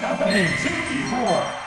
64.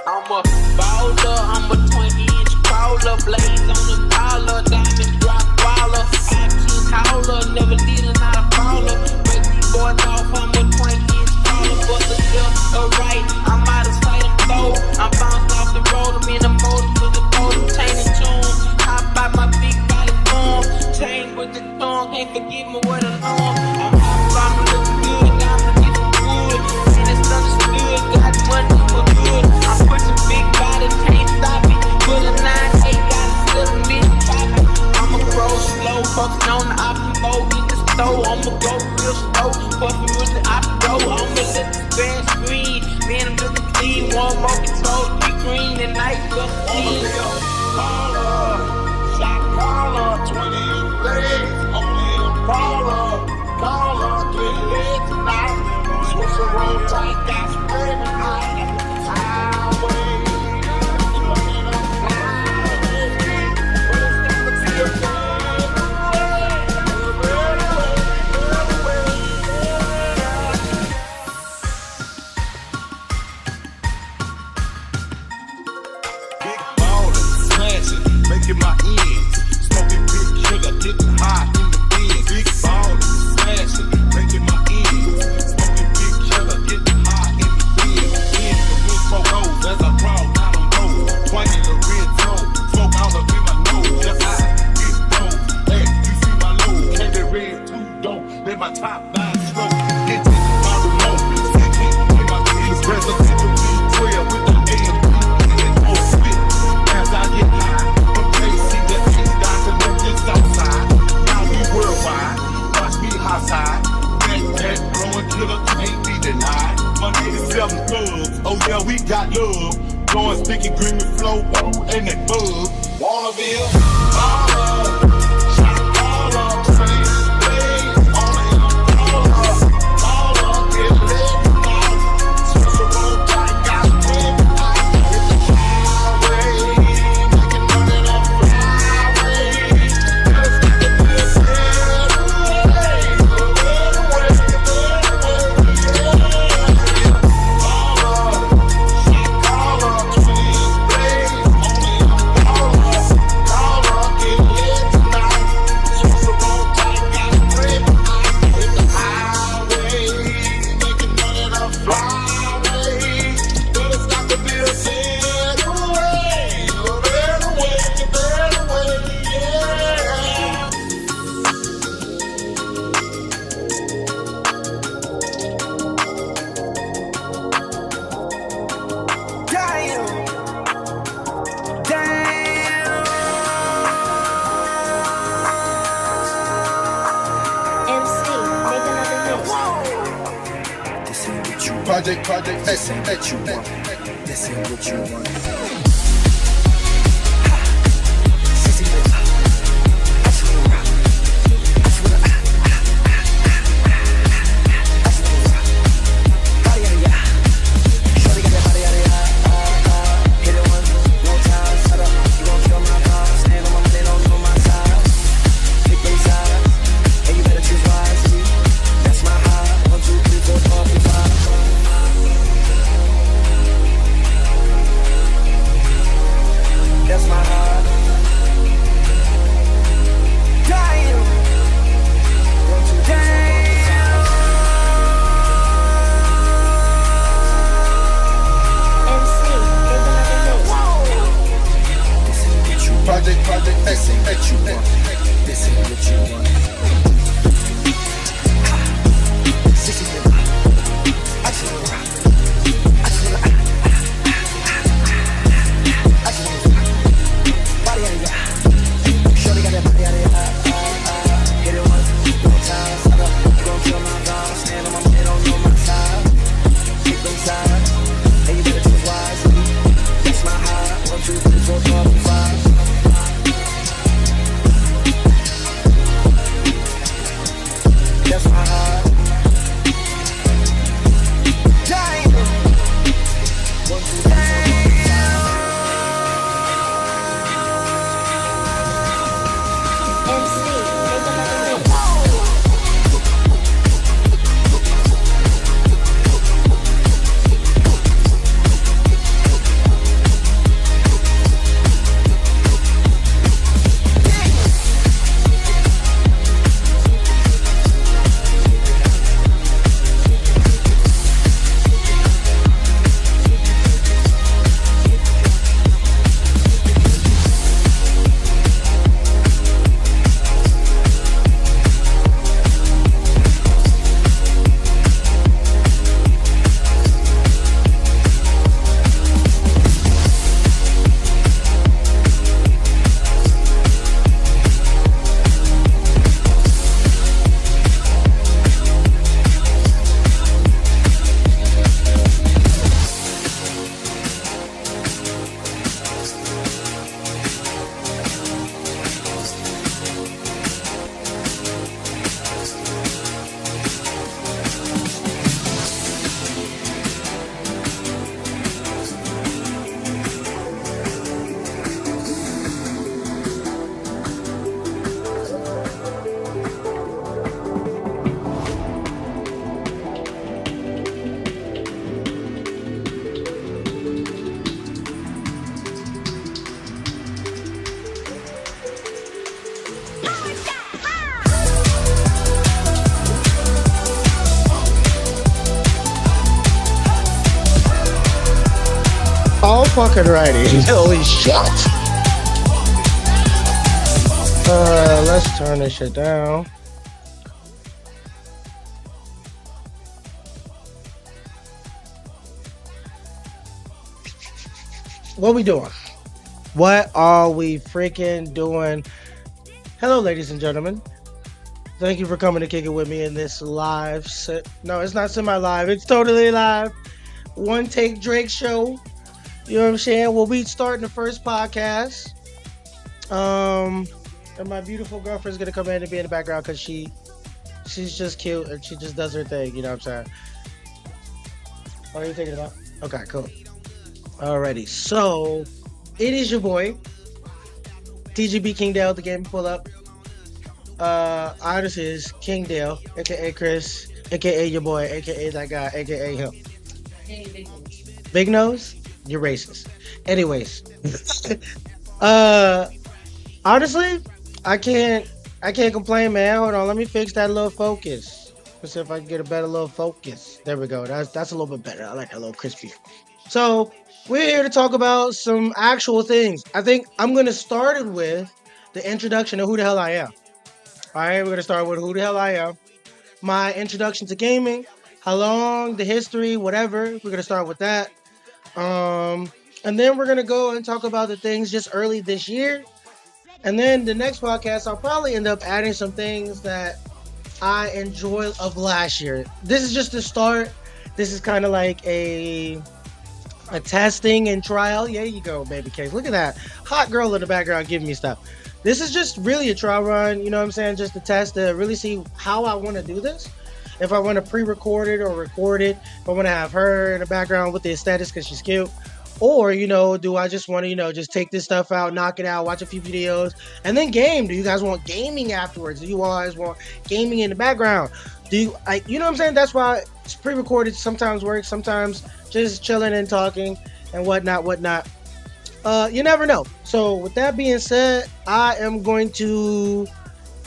I'm a baller, I'm a 20-inch crawler, blaze on the collar, diamond drop baller, I-King howler, never leading out a baller, break these boys off, I'm a 20-inch crawler, but the left or right, I'm out of sight, I'm low, I'm bouncing off the road, I'm in the motor with the motor, chain and tune, hop by my big body form, chain with the tongue, can't forget me with a long, I'm hot, I'm looking good, I'm gonna get some wood, and it's understood, got money for good, I'm pushing big body, can't stop it, put a 9-8, got a 7-inch pocket, I'ma grow slow, focusing on the option mode, get the stove, I'ma go real slow, fucking with the option go, I'ma let the fast screen, man, I'm making my ends. Smoking big sugar, getting high in the bins. Big ballin', smashing, making my ends. Smoking big sugar, getting high in the bins. In the wind smoke goes as I crawl down the road. Twanging the red zone, smoke all up in my nose. Just I get low, hey, you see my load. Can't be red too, don't let my top line stroke. Get it, my remote, sit it in my kids. Presidential B12 with the AMP and O spit. As I get high, from KC to East Dr. Just outside. Now we worldwide, watch me high side. That growing killer can't be denied. My niggas 7 thugs, oh yeah, we got love. Blowing sticky green with flow, and that bug. Wanna be a baller, shot baller, say hey, baller, get lit now. Switch around, got lit out. Hit the highway, making money on Friday. Let's get this head away, Project, this ain't what you want. This ain't what you want. Sissy, I just wanna rock. I just wanna I just wanna rock. Body out of ya. Shorty got that body out of ya. Hit it once, no time. Shut up, you gon' kill my vibe. Stand on my plate, don't do my side. Pick them sides, and you better choose wisely. That's my high. 1, 2, 3, 4, 5. That's my heart. Damn. 1, 2, 3, 4, 5. Project, this ain't what you want. This ain't what you want. Sissy, I just wanna rock. I just wanna I just wanna body out of ya. Shorty got that body out of ya. Hit it once, no time. Shut up, you gon' kill my vibe. Stand on my head, don't know my side. Pick them sides, and you better choose wisely. That's my high. 1, 2, 3, 4, 5. fucking righty. Holy shit. Let's turn this shit down. What we doing? What are we freaking doing? Hello, ladies and gentlemen. Thank you for coming to kick it with me in this live no, it's not semi-live. It's totally live. One take Drake show. You know what I'm saying? We'll be starting the first podcast. And my beautiful girlfriend's gonna come in and be in the background because she's just cute and she just does her thing. You know what I'm saying? What are you thinking about? Okay, cool. Alrighty, so it is your boy TGP Kingdale, the game pull up. Artist is Kingdale, aka Chris, aka your boy, aka that guy, aka him. Big nose? You're racist. Anyways, honestly, I can't complain, man. Hold on, let me fix that little focus. Let's see if I can get a better little focus. There we go. That's a little bit better. I like that a little crispier. So we're here to talk about some actual things. I think I'm gonna start it with the introduction of who the hell I am. All right, we're gonna start with who the hell I am, my introduction to gaming, how long, the history, whatever. We're gonna start with that, and then we're gonna go and talk about the things just early this year, and then the next podcast I'll probably end up adding some things that I enjoyed of last year. This is just the start. This is kind of like a testing and trial. Yeah, you go, baby case. Look at that hot girl in the background giving me stuff. This is just really a trial run, you know what I'm saying? Just a test to really see how I want to do this. If I want to pre-record it or record it, if I want to have her in the background with the aesthetics because she's cute. Or, do I just want to, just take this stuff out, knock it out, watch a few videos, and then game? Do you guys want gaming afterwards? Do you always want gaming in the background? You know what I'm saying? That's why it's pre-recorded sometimes works, sometimes just chilling and talking and whatnot. You never know. So with that being said, I am going to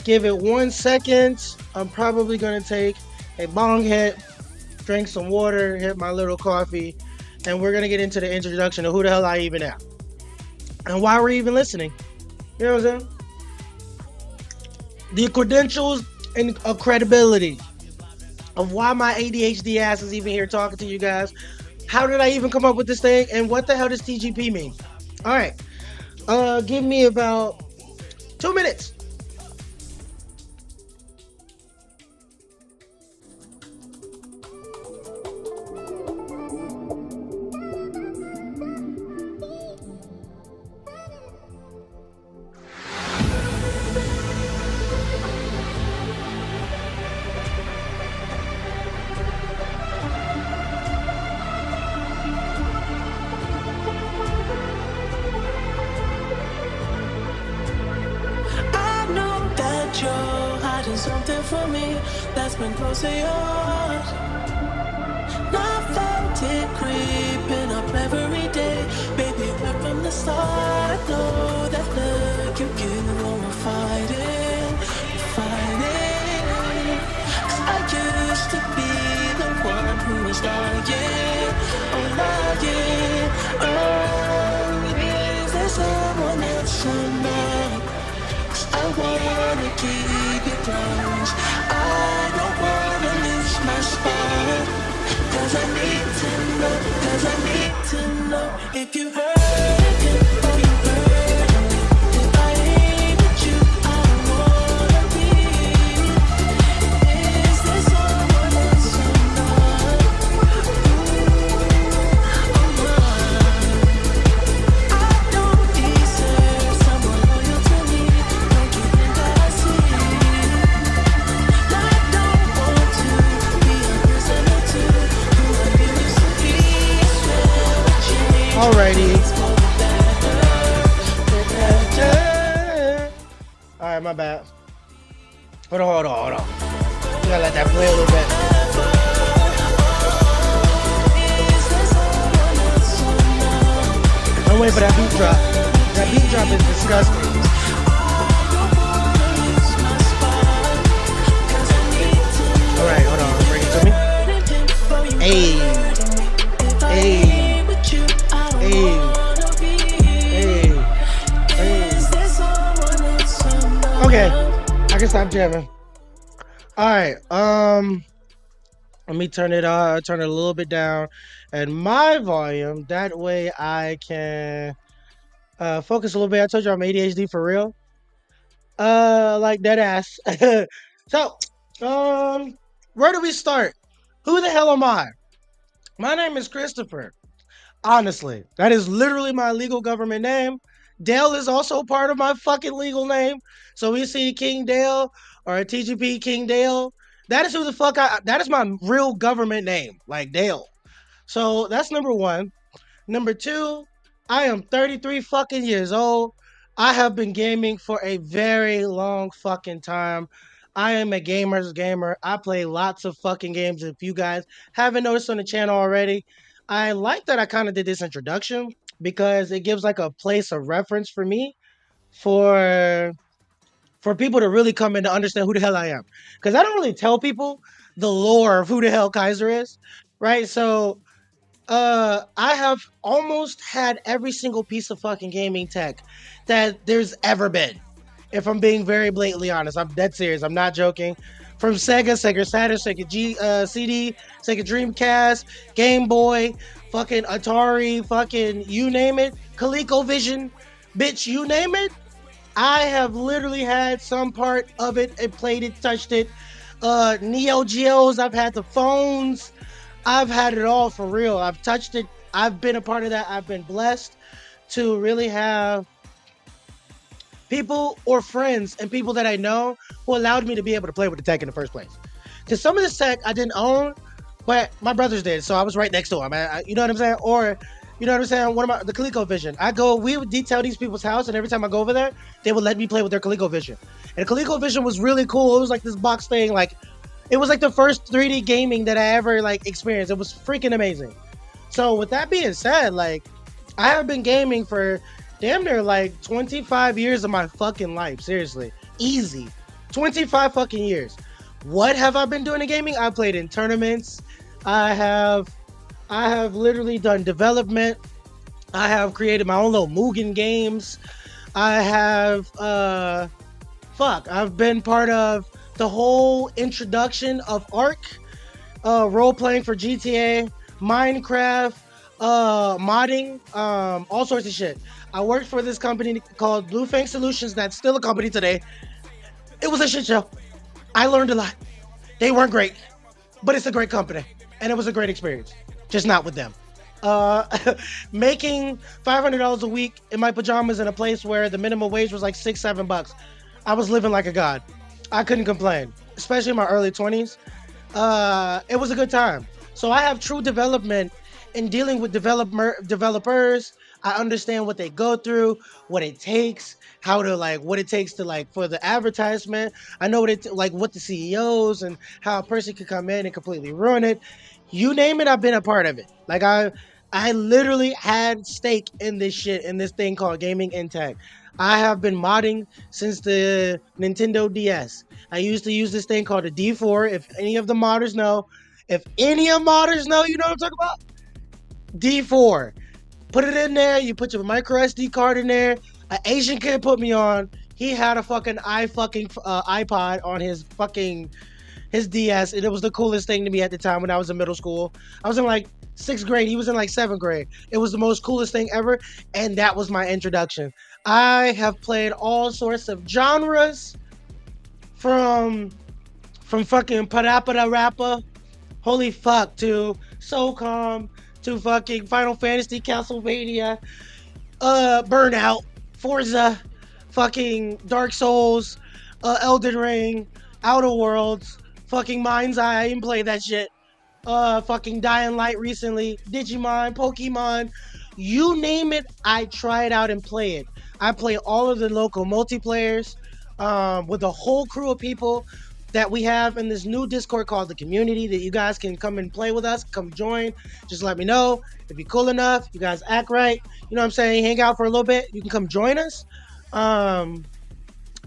give it 1 second. I'm probably going to take a bong hit, drink some water, hit my little coffee, and we're going to get into the introduction of who the hell I even am and why we're even listening. You know what I'm saying? The credentials and credibility of why my ADHD ass is even here talking to you guys. How did I even come up with this thing? And what the hell does TGP mean? All right. Give me about 2 minutes. Something for me that's been close to yours. Now felt it creeping up every day. Baby, right from the start, I know that look you give when we're fighting. Cause I used to be the one who was lying. Is there someone else I know? I wanna keep it close. I don't wanna lose my spot. Cause I need to know if you heard it or you heard it. If I ain't with you, I don't wanna be. Is there someone else I'm not? I don't deserve someone loyal to me. Don't you think that I see? I don't want to be a prisoner to who I used to be. Alrighty. Alright, my bad. Hold on. You gotta let that play a little bit. I'm waiting for that beat drop. That beat drop is disgusting. Alright, hold on. Bring it to me. Hey. Okay, I can stop jamming. All right. Let me turn it a little bit down, and my volume. That way I can focus a little bit. I told you I'm ADHD for real. Like dead ass. So, um, where do we start? Who the hell am I? My name is Christopher. Honestly, that is literally my legal government name. Dale is also part of my fucking legal name. So we see King Dale or TGP King Dale. That is who the fuck that is my real government name, like Dale. So that's number one. Number two, I am 33 fucking years old. I have been gaming for a very long fucking time. I am a gamer's gamer. I play lots of fucking games. If you guys haven't noticed on the channel already, I like that I kind of did this introduction because it gives like a place of reference for me for people to really come in to understand who the hell I am. Because I don't really tell people the lore of who the hell Kaiser is, right? So I have almost had every single piece of fucking gaming tech that there's ever been. If I'm being very blatantly honest, I'm dead serious. I'm not joking. From Sega, Sega Saturn, CD, Sega Dreamcast, Game Boy, fucking Atari, fucking you name it, ColecoVision, bitch, you name it. I have literally had some part of it and played it, touched it. Neo Geos, I've had the phones. I've had it all for real. I've touched it. I've been a part of that. I've been blessed to really have people or friends and people that I know who allowed me to be able to play with the tech in the first place. Because some of this tech I didn't own, but my brothers did, so I was right next to them. You know what I'm saying? Or, you know what I'm saying? The ColecoVision. We would detail these people's house, and every time I go over there, they would let me play with their ColecoVision. And the ColecoVision was really cool. It was like this box thing, like, it was like the first 3D gaming that I ever like experienced. It was freaking amazing. So with that being said, like, I have been gaming for damn near like 25 years of my fucking life. Seriously. Easy. 25 fucking years. What have I been doing in gaming? I played in tournaments. I have literally done development. I have created my own little Mugen games. I've been part of the whole introduction of Ark, role playing for GTA, Minecraft, modding, all sorts of shit. I worked for this company called Blue Fang Solutions. That's still a company today. It was a shit show. I learned a lot. They weren't great, but it's a great company, and it was a great experience. Just not with them. Making $500 a week in my pajamas in a place where the minimum wage was like $6-7. I was living like a god. I couldn't complain, especially in my early 20s. It was a good time. So I have true development in dealing with developers. I understand what they go through, what it takes, what it takes to like for the advertisement. I know what the CEOs and how a person could come in and completely ruin it. You name it, I've been a part of it. Like I literally had stake in this shit, in this thing called gaming and tech. I have been modding since the Nintendo DS. I used to use this thing called a D4. If any of the modders know, you know what I'm talking about? D4. Put it in there. You put your micro SD card in there. An Asian kid put me on. He had a fucking iPod on his DS, and it was the coolest thing to me at the time when I was in middle school. I was in like 6th grade. He was in like 7th grade. It was the most coolest thing ever, and that was my introduction. I have played all sorts of genres, from fucking Parappa Rappa, holy fuck, to SOCOM, to fucking Final Fantasy, Castlevania, Burnout, Forza, fucking Dark Souls, Elden Ring, Outer Worlds, fucking Mind's Eye. I didn't play that shit. Fucking Dying Light recently, Digimon, Pokemon, you name it, I try it out and play it. I play all of the local multiplayers with a whole crew of people that we have in this new Discord called The Community that you guys can come and play with us, come join. Just let me know. If you're cool enough, you guys act right, you know what I'm saying, hang out for a little bit, you can come join us.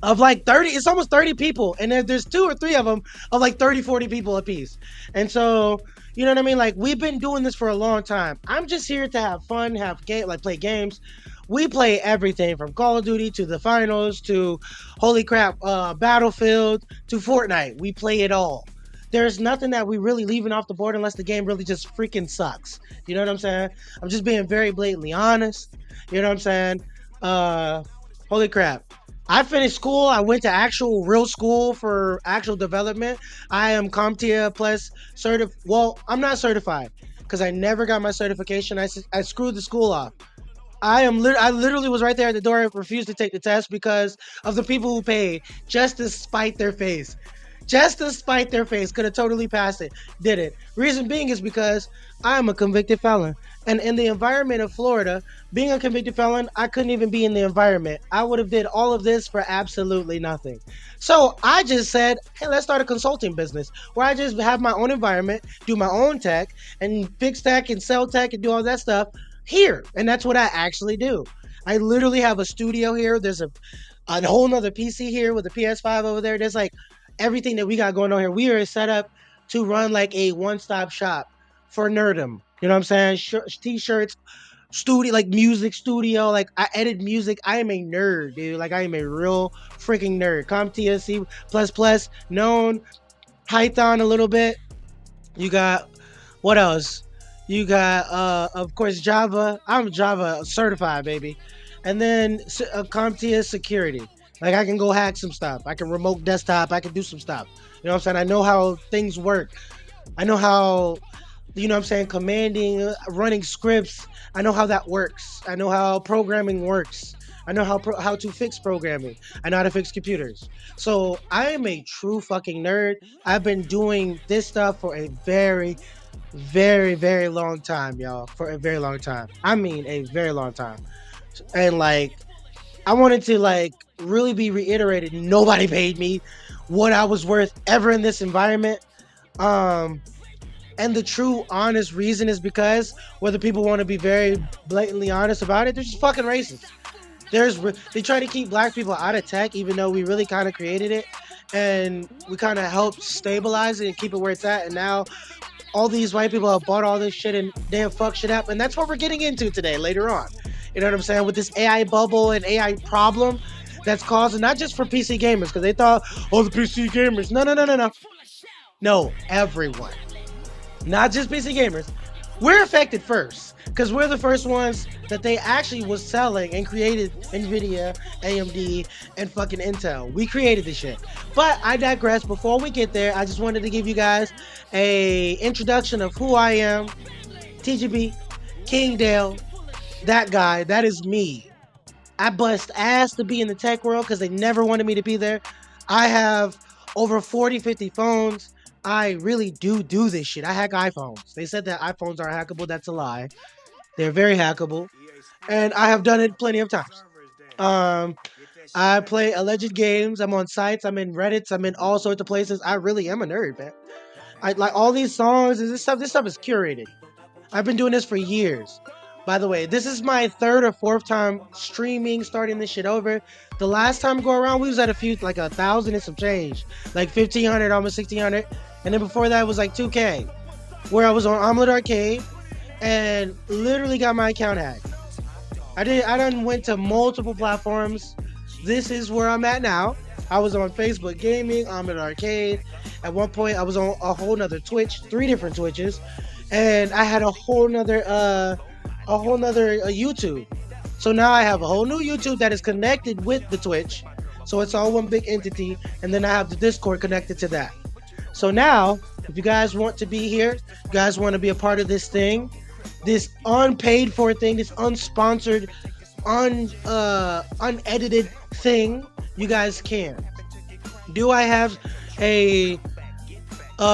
Of like 30, it's almost 30 people, and there's 2 or 3 of them of like 30-40 people a piece. And so, you know what I mean, like, we've been doing this for a long time. I'm just here to have fun, play games. We play everything from Call of Duty to the finals to holy crap, Battlefield to Fortnite. We play it all. There's nothing that we really leaving off the board unless the game really just freaking sucks. You know what I'm saying? I'm just being very blatantly honest. You know what I'm saying? Holy crap. I finished school. I went to actual real school for actual development. I am CompTIA plus certified. Well, I'm not certified because I never got my certification. I screwed the school off. I literally was right there at the door and refused to take the test because of the people who paid just to spite their face. Just to spite their face. Could have totally passed it. Didn't. Reason being is because I am a convicted felon. And in the environment of Florida, being a convicted felon, I couldn't even be in the environment. I would have did all of this for absolutely nothing. So I just said, hey, let's start a consulting business where I just have my own environment, do my own tech, and fix tech and sell tech and do all that stuff here. And that's what I actually do. I literally have a studio here. There's a whole nother PC here with a PS5 over there. There's like everything that we got going on here. We are set up to run like a one-stop shop for nerdom. You know what I'm saying? T-shirts, studio, like music studio. Like I edit music. I am a nerd, dude. Like I am a real freaking nerd. CompTIA C++, known, Python a little bit. You got, what else? You got, of course, Java. I'm Java certified, baby. And then CompTIA security. Like I can go hack some stuff. I can remote desktop. I can do some stuff. You know what I'm saying? I know how things work. I know how, you know what I'm saying, commanding, running scripts. I know how that works. I know how programming works. I know how to fix programming. I know how to fix computers. So I am a true fucking nerd. I've been doing this stuff for a very, very, very long time, y'all. For a very long time. I mean, a very long time. And like, I wanted to like really be reiterated. Nobody paid me what I was worth ever in this environment. And the true honest reason is because whether people want to be very blatantly honest about it, they're just fucking racist. They try to keep black people out of tech, even though we really kind of created it and we kind of helped stabilize it and keep it where it's at. And now all these white people have bought all this shit and they have fucked shit up. And that's what we're getting into today, later on. You know what I'm saying? With this AI bubble and AI problem that's causing, not just for PC gamers, because they thought, oh, the PC gamers. No. No, everyone. Not just PC gamers. We're affected first because we're the first ones that they actually was selling and created NVIDIA, AMD, and fucking Intel. We created this shit. But I digress. Before we get there, I just wanted to give you guys a introduction of who I am. TGP, King Dale, that guy, that is me. I bust ass to be in the tech world because they never wanted me to be there. I have over 40, 50 phones. I really do this shit. I hack iPhones. They said that iPhones are hackable. That's a lie. They're very hackable. And I have done it plenty of times. I play alleged games. I'm on sites. I'm in Reddits. I'm in all sorts of places. I really am a nerd, man. I like all these songs and this stuff is curated. I've been doing this for years. By the way, this is my third or fourth time streaming, starting this shit over. The last time go around, we was at like 1,000 and some change. Like 1,500, almost 1,600. And then before that was like 2K. Where I was on Omelet Arcade and literally got my account hacked. I done went to multiple platforms. This is where I'm at now. I was on Facebook Gaming, Omelet Arcade. At one point, I was on a whole nother Twitch, 3 different Twitches. And I had a whole nother YouTube. So now I have a whole new YouTube that is connected with the Twitch. So it's all one big entity. And then I have the Discord connected to that. So now, if you guys want to be here, you guys want to be a part of this thing, this unpaid for thing, this unsponsored, unedited thing, you guys can. Do I have a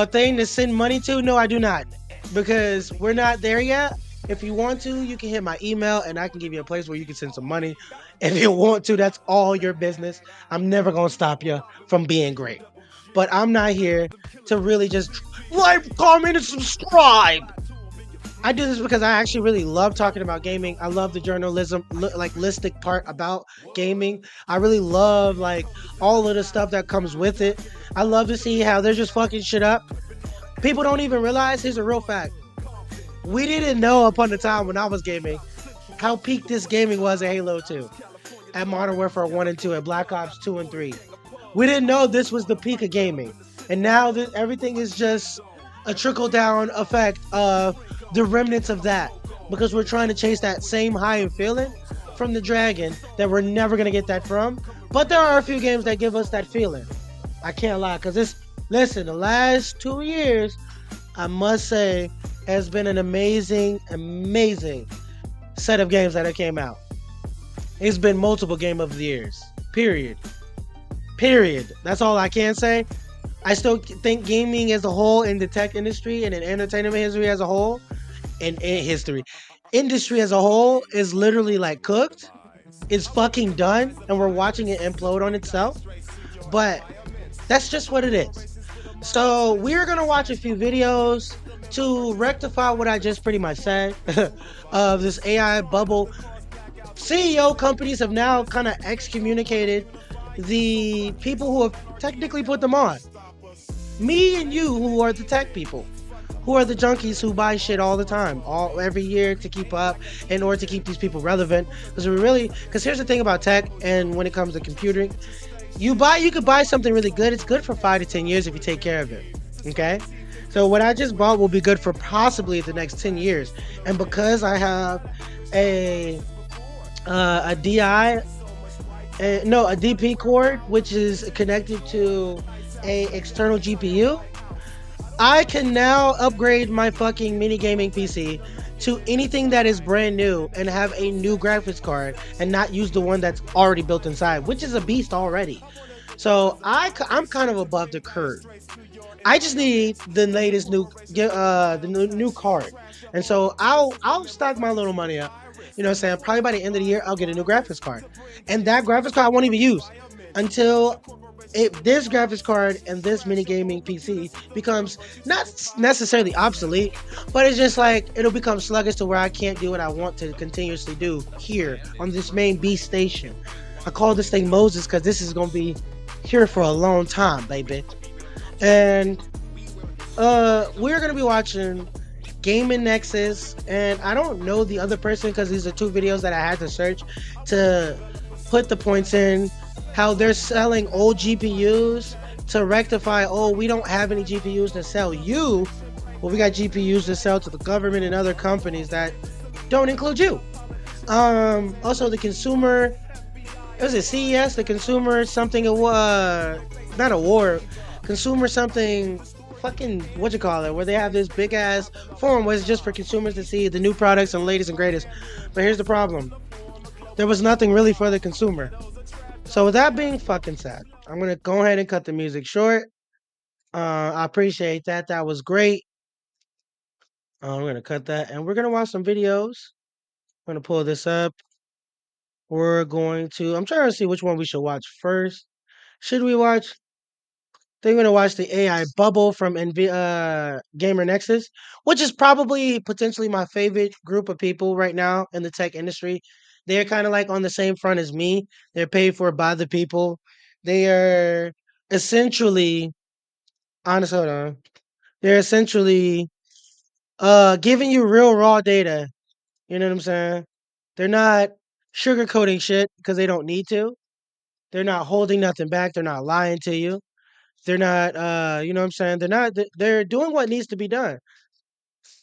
thing to send money to? No, I do not. Because we're not there yet. If you want to, you can hit my email and I can give you a place where you can send some money. If you want to, that's all your business. I'm never going to stop you from being great. But I'm not here to really just like, comment, and subscribe. I do this because I actually really love talking about gaming. I love the journalism, listic part about gaming. I really love like all of the stuff that comes with it. I love to see how they're just fucking shit up. People don't even realize, here's a real fact. We didn't know upon the time when I was gaming how peak this gaming was at Halo 2, at Modern Warfare 1 and 2, at Black Ops 2 and 3. We didn't know this was the peak of gaming. And now that everything is just a trickle down effect of the remnants of that. Because we're trying to chase that same high and feeling from the Dragon that we're never going to get that from. But there are a few games that give us that feeling. I can't lie. Because listen, the last 2 years, I must say, has been an amazing, amazing set of games that have came out. It's been multiple game of the years. Period. Period. That's all I can say. I still think gaming as a whole in the tech industry and in entertainment history as a whole, industry as a whole is literally like cooked. It's fucking done, and we're watching it implode on itself. But that's just what it is. So we're gonna watch a few videos to rectify what I just pretty much said of this AI bubble. CEO companies have now kind of excommunicated the people who have technically put them on. Me and you, who are the tech people, who are the junkies who buy shit all the time, every year to keep up, in order to keep these people relevant. Because here's the thing about tech, and when it comes to computing, you could buy something really good. It's good for 5 to 10 years if you take care of it. Okay. So what I just bought will be good for possibly the next 10 years. And because I have a DP cord, which is connected to a external GPU, I can now upgrade my fucking mini gaming PC to anything that is brand new and have a new graphics card and not use the one that's already built inside, which is a beast already. So I'm kind of above the curve. I just need the latest new card, and so I'll stock my little money up. You know what I'm saying? Probably by the end of the year, I'll get a new graphics card, and that graphics card I won't even use until this graphics card and this mini gaming PC becomes not necessarily obsolete, but it's just like it'll become sluggish to where I can't do what I want to continuously do here on this main beast station. I call this thing Moses because this is gonna be here for a long time, baby. And we're gonna be watching Gaming Nexus, and I don't know the other person because these are two videos that I had to search to put the points in. How they're selling old GPUs to rectify, we don't have any GPUs to sell you. Well, we got GPUs to sell to the government and other companies that don't include you. Also, the consumer, was it CES? The consumer something, not award, consumer something, fucking, where they have this big ass forum where it's just for consumers to see the new products and latest and greatest. But here's the problem. There was nothing really for the consumer. So with that being fucking said, I'm going to go ahead and cut the music short. I appreciate that. That was great. I'm going to cut that, and we're going to watch some videos. I'm going to pull this up. I'm trying to see which one we should watch first. Should we watch? They're going to watch the AI bubble from Gamer Nexus, which is probably potentially my favorite group of people right now in the tech industry. They're kind of like on the same front as me. They're paid for by the people. They are essentially, honest, hold on. They're essentially giving you real raw data. You know what I'm saying? They're not sugarcoating shit because they don't need to. They're not holding nothing back. They're not lying to you. They're not, you know what I'm saying? They're doing what needs to be done.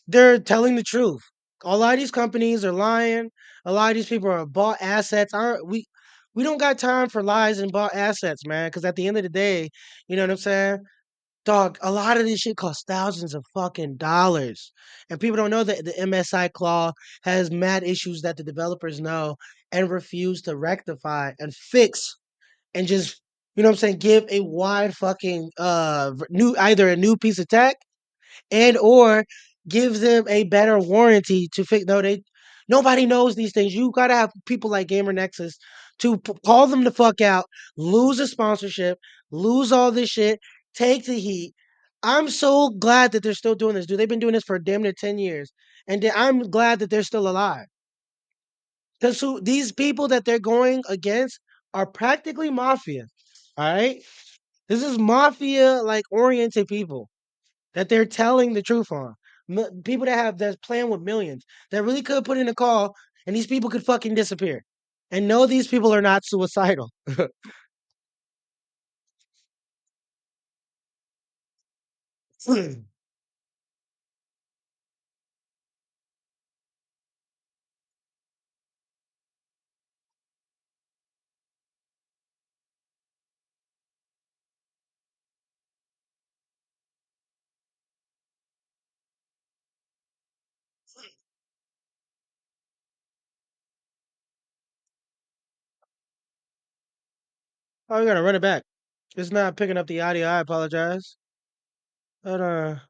They're telling the truth. A lot of these companies are lying. A lot of these people are bought assets. We don't got time for lies and bought assets, man. Because at the end of the day, you know what I'm saying? Dog, a lot of this shit costs thousands of fucking dollars. And people don't know that the MSI claw has mad issues that the developers know and refuse to rectify and fix and just, you know what I'm saying, give a wide fucking either a new piece of tech and or give them a better warranty to fix. No, nobody knows these things. You gotta have people like Gamer Nexus to call them the fuck out, lose a sponsorship, lose all this shit, take the heat. I'm so glad that they're still doing this, dude. They've been doing this for damn near 10 years. And I'm glad that they're still alive. Because these people that they're going against are practically mafia. All right? This is mafia like oriented people that they're telling the truth on. People that's playing with millions that really could put in a call and these people could fucking disappear. And no, these people are not suicidal. Oh, we gotta run it back. It's not picking up the audio. I apologize. Hold on.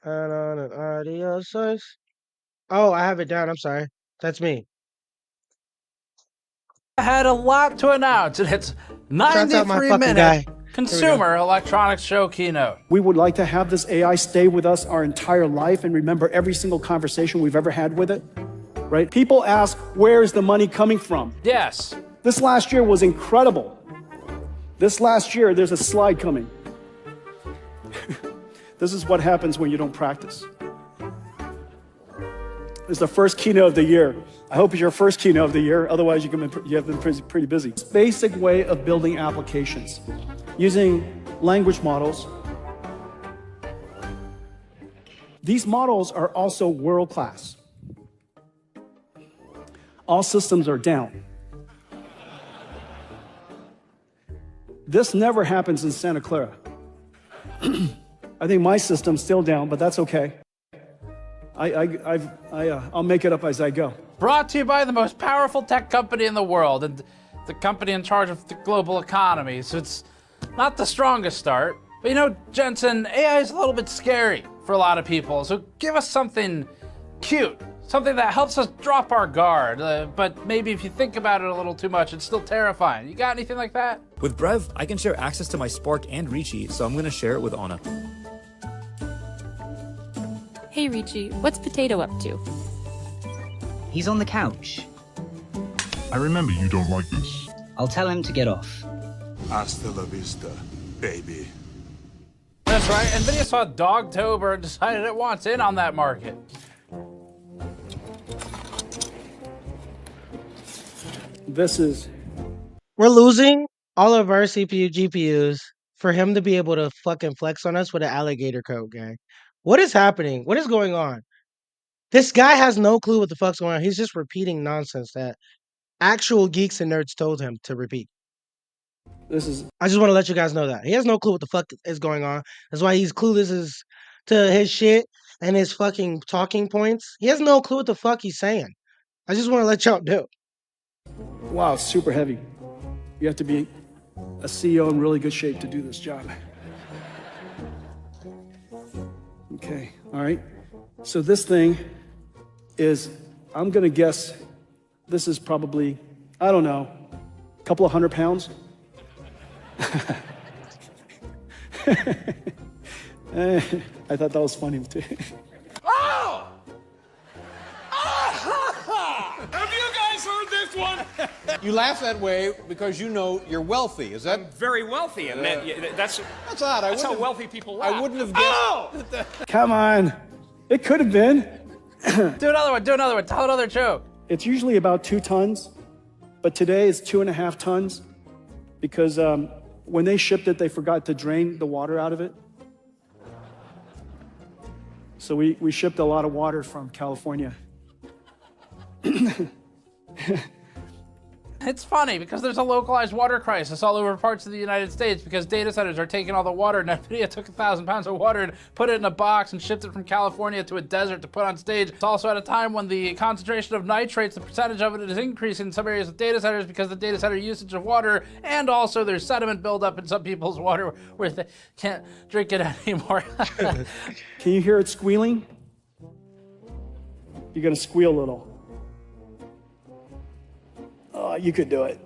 Hold on an audio source. Oh, I have it down. I'm sorry. That's me. Had a lot to announce in its Shouts out my 93 fucking minute guy. Consumer Electronics Show keynote. We would like to have this AI stay with us our entire life and remember every single conversation we've ever had with it, right? People ask, where's the money coming from? Yes. This last year was incredible. This last year, there's a slide coming. This is what happens when you don't practice. It's the first keynote of the year. I hope it's your first keynote of the year. Otherwise, you have been pretty busy. It's a basic way of building applications using language models. These models are also world-class. All systems are down. This never happens in Santa Clara. I think my system's still down, but that's okay. I'll make it up as I go. Brought to you by the most powerful tech company in the world and the company in charge of the global economy. So it's not the strongest start. But you know, Jensen, AI is a little bit scary for a lot of people. So give us something cute, something that helps us drop our guard. But maybe if you think about it a little too much, it's still terrifying. You got anything like that? With Brev, I can share access to my Spark and Reachy, so I'm gonna share it with Anna. Hey Richie, what's Potato up to? He's on the couch. I remember you don't like this. I'll tell him to get off. Hasta la vista, baby. That's right, NVIDIA saw Dogtober and decided it wants in on that market. We're losing all of our CPU, GPUs for him to be able to fucking flex on us with an alligator coat, gang. What is happening? What is going on? This guy has no clue what the fuck's going on. He's just repeating nonsense that actual geeks and nerds told him to repeat. I just want to let you guys know that. He has no clue what the fuck is going on. That's why he's clueless as to his shit and his fucking talking points. He has no clue what the fuck he's saying. I just want to let y'all know. Wow, super heavy. You have to be a CEO in really good shape to do this job. Okay, all right. So this thing is, I'm gonna guess, this is probably, I don't know, a couple of 100 pounds. I thought that was funny too. Oh! Have you guys heard this one? You laugh that way because you know you're wealthy. Is that? I'm very wealthy, and that's odd. That's how wealthy people laugh. I wouldn't have guessed. Oh! Come on, it could have been. Do another one, tell another joke. It's usually about 2 tons, but today it's 2.5 tons because when they shipped it, they forgot to drain the water out of it. So we shipped a lot of water from California. It's funny because there's a localized water crisis all over parts of the United States because data centers are taking all the water, and NVIDIA took 1,000 pounds of water and put it in a box and shipped it from California to a desert to put on stage. It's also at a time when the concentration of nitrates, the percentage of it is increasing in some areas of data centers because of the data center usage of water, and also there's sediment buildup in some people's water where they can't drink it anymore. Can you hear it squealing? You're gonna squeal a little. Oh, you could do it.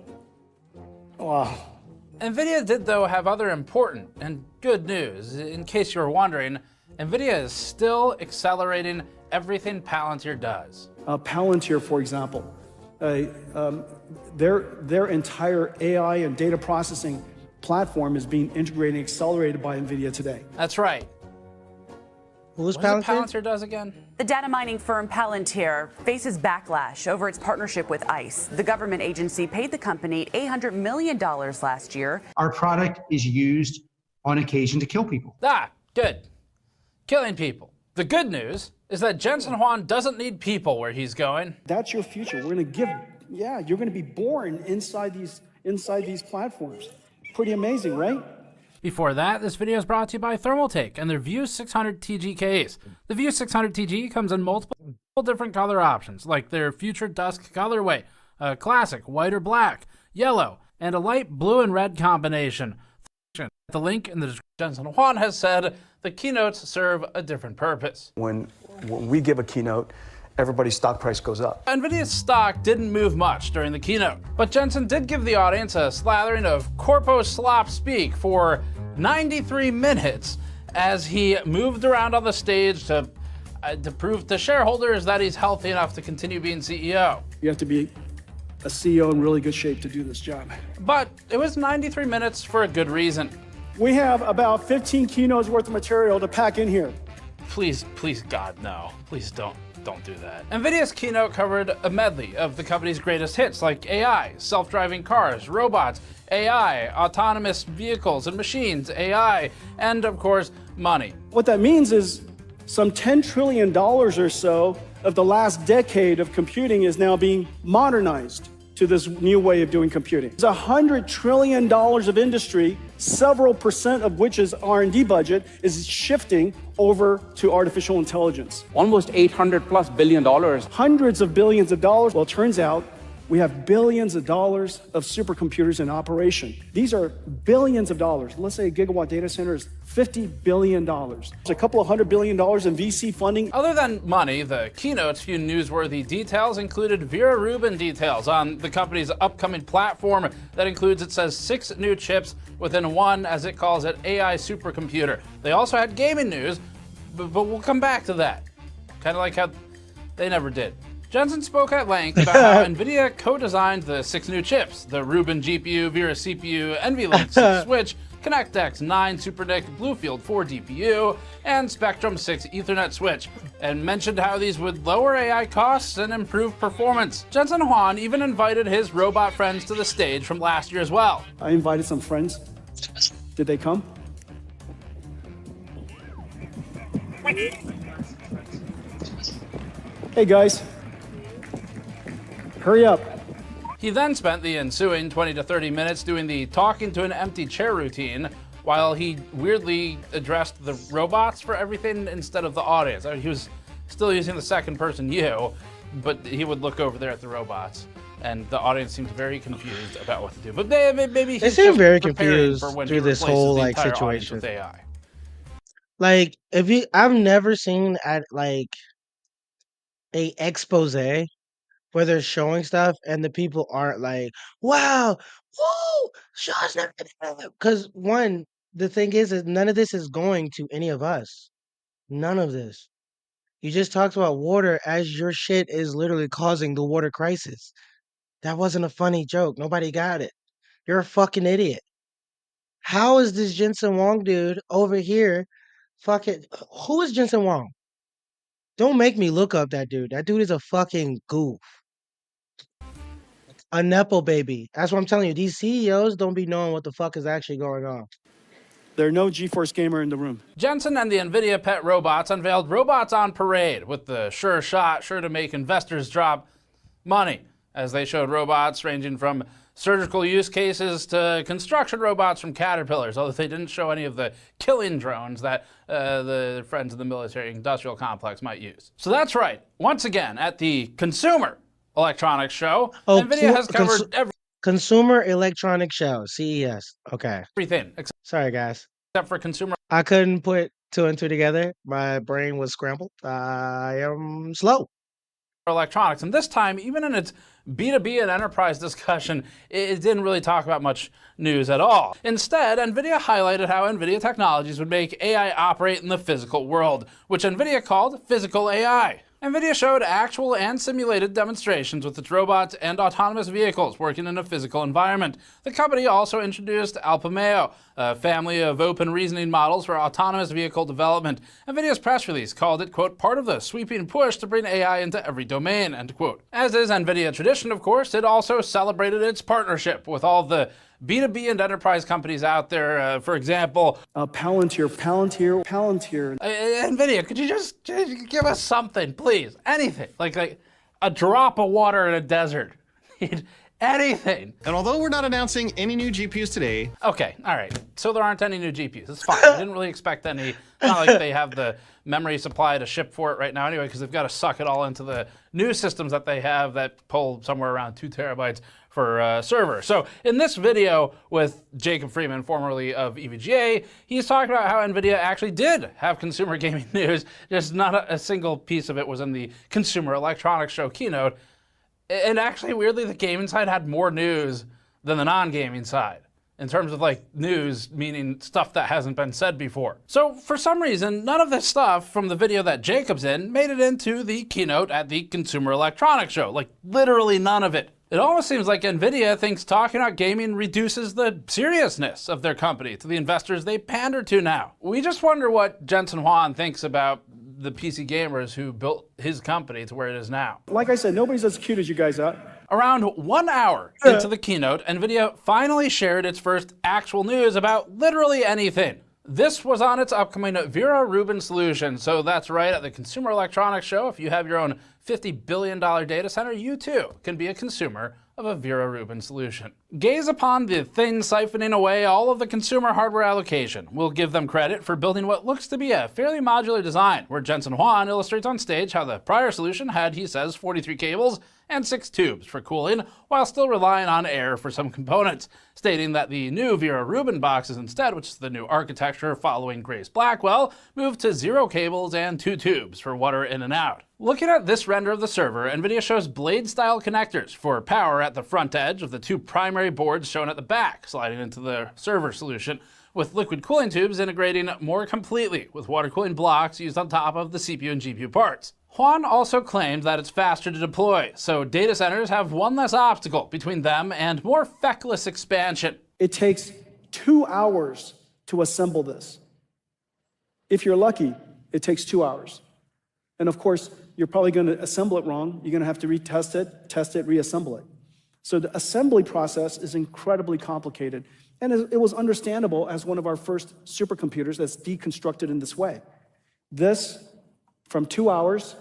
Wow. NVIDIA did, though, have other important and good news. In case you were wondering, NVIDIA is still accelerating everything Palantir does. Palantir, for example, their entire AI and data processing platform is being integrated and accelerated by NVIDIA today. That's right. Who's What is it Palantir? Palantir does again? The data mining firm Palantir faces backlash over its partnership with ICE. The government agency paid the company $800 million last year. Our product is used on occasion to kill people. Ah, good. Killing people. The good news is that Jensen Huang doesn't need people where he's going. That's your future. We're going to give, yeah, you're going to be born inside these platforms. Pretty amazing, right? Before that, this video is brought to you by Thermaltake and their View 600 TG case. The View 600 TG comes in multiple different color options, like their Future Dusk colorway, a classic white or black, yellow, and a light blue and red combination. The link in the description. Jensen Huang has said the keynotes serve a different purpose. When we give a keynote, everybody's stock price goes up. NVIDIA's stock didn't move much during the keynote, but Jensen did give the audience a slathering of corpo slop speak for 93 minutes as he moved around on the stage to prove to shareholders that he's healthy enough to continue being CEO. You have to be a CEO in really good shape to do this job. But it was 93 minutes for a good reason. We have about 15 keynotes worth of material to pack in here. Please, God, no. Please don't do that. NVIDIA's keynote covered a medley of the company's greatest hits like AI, self-driving cars, robots, AI, autonomous vehicles and machines, AI, and of course, money. What that means is some $10 trillion or so of the last decade of computing is now being modernized to this new way of doing computing. It's $100 trillion of industry, several percent of which is R&D budget, is shifting over to artificial intelligence. Almost $800+ billion. Hundreds of billions of dollars. Well, it turns out we have billions of dollars of supercomputers in operation. These are billions of dollars. Let's say a gigawatt data center is $50 billion. There's a couple of $100 billion in VC funding. Other than money, the keynote's few newsworthy details included Vera Rubin details on the company's upcoming platform that includes, it says, 6 new chips within one, as it calls it, AI supercomputer. They also had gaming news, but we'll come back to that. Kind of like how they never did. Jensen spoke at length about how NVIDIA co-designed the 6 new chips, the Rubin GPU, Vera CPU, NVLink 6 switch, ConnectX 9 SuperNIC Bluefield 4 DPU, and Spectrum 6 Ethernet switch, and mentioned how these would lower AI costs and improve performance. Jensen Huang even invited his robot friends to the stage from last year as well. I invited some friends. Did they come? Hey guys. Hurry up. He then spent the ensuing 20 to 30 minutes doing the talking to an empty chair routine while he weirdly addressed the robots for everything instead of the audience. I mean, he was still using the second person you, but he would look over there at the robots, and the audience seemed very confused about what to do. But maybe he's they seem just very preparing confused for when through he this replaces whole the like entire audience situation. with AI. Like, I've never seen at like a expose where they're showing stuff and the people aren't like, wow, woo, show us nothing. Because one, the thing is none of this is going to any of us. None of this. You just talked about water as your shit is literally causing the water crisis. That wasn't a funny joke. Nobody got it. You're a fucking idiot. How is this Jensen Huang dude over here? Fucking, who is Jensen Huang? Don't make me look up that dude. That dude is a fucking goof. A Nepo baby. That's what I'm telling you. These CEOs don't be knowing what the fuck is actually going on. There's no GeForce gamer in the room. Jensen and the NVIDIA pet robots unveiled Robots on Parade with the sure shot, sure to make investors drop money, as they showed robots ranging from surgical use cases to construction robots from Caterpillars, although they didn't show any of the killing drones that the friends of the military industrial complex might use. So that's right. Once again, at the Consumer Electronics Show, NVIDIA has covered Consumer Electronics Show, CES. Okay. everything Sorry, guys. except for consumer I couldn't put 2 and 2 together. My brain was scrambled. I am slow. electronics. And this time, even in its B2B and enterprise discussion, it didn't really talk about much news at all. Instead, NVIDIA highlighted how NVIDIA technologies would make AI operate in the physical world, which NVIDIA called physical AI. NVIDIA showed actual and simulated demonstrations with its robots and autonomous vehicles working in a physical environment. The company also introduced Alpameo, a family of open reasoning models for autonomous vehicle development. NVIDIA's press release called it, quote, part of the sweeping push to bring AI into every domain, end quote. As is NVIDIA tradition, of course, it also celebrated its partnership with all the B2B and enterprise companies out there. For example, Palantir. NVIDIA, could you just give us something, please? Anything. Like a drop of water in a desert. Anything. And although we're not announcing any new GPUs today... Okay, all right. So there aren't any new GPUs. It's fine. I didn't really expect any. It's not like they have the memory supply to ship for it right now anyway, because they've got to suck it all into the new systems that they have that pull somewhere around 2 terabytes for server. So in this video with Jacob Freeman, formerly of EVGA, he's talking about how NVIDIA actually did have consumer gaming news, just not a single piece of it was in the Consumer Electronics Show keynote. And actually, weirdly, the gaming side had more news than the non-gaming side, in terms of like news, meaning stuff that hasn't been said before. So for some reason, none of this stuff from the video that Jacob's in made it into the keynote at the Consumer Electronics Show. Like literally none of it. It almost seems like NVIDIA thinks talking about gaming reduces the seriousness of their company to the investors they pander to now. We just wonder what Jensen Huang thinks about the PC gamers who built his company to where it is now. Like I said, nobody's as cute as you guys are. Around 1 hour into the keynote, NVIDIA finally shared its first actual news about literally anything. This was on its upcoming Vera Rubin solution. So that's right, at the Consumer Electronics Show, if you have your own $50 billion data center, you too can be a consumer of a Vera Rubin solution. Gaze upon the thing siphoning away all of the consumer hardware allocation. We'll give them credit for building what looks to be a fairly modular design, where Jensen Huang illustrates on stage how the prior solution had, he says, 43 cables and 6 tubes for cooling, while still relying on air for some components, stating that the new Vera Rubin boxes instead, which is the new architecture following Grace Blackwell, moved to 0 cables and 2 tubes for water in and out. Looking at this render of the server, NVIDIA shows blade-style connectors for power at the front edge of the 2 primary boards shown at the back, sliding into the server solution, with liquid cooling tubes integrating more completely with water cooling blocks used on top of the CPU and GPU parts. Huang also claimed that it's faster to deploy, so data centers have one less obstacle between them and more feckless expansion. It takes 2 hours to assemble this. If you're lucky, it takes 2 hours. And of course, you're probably going to assemble it wrong. You're going to have to retest it, test it, reassemble it. So the assembly process is incredibly complicated. And it was understandable as one of our first supercomputers that's deconstructed in this way. This, from 2 hours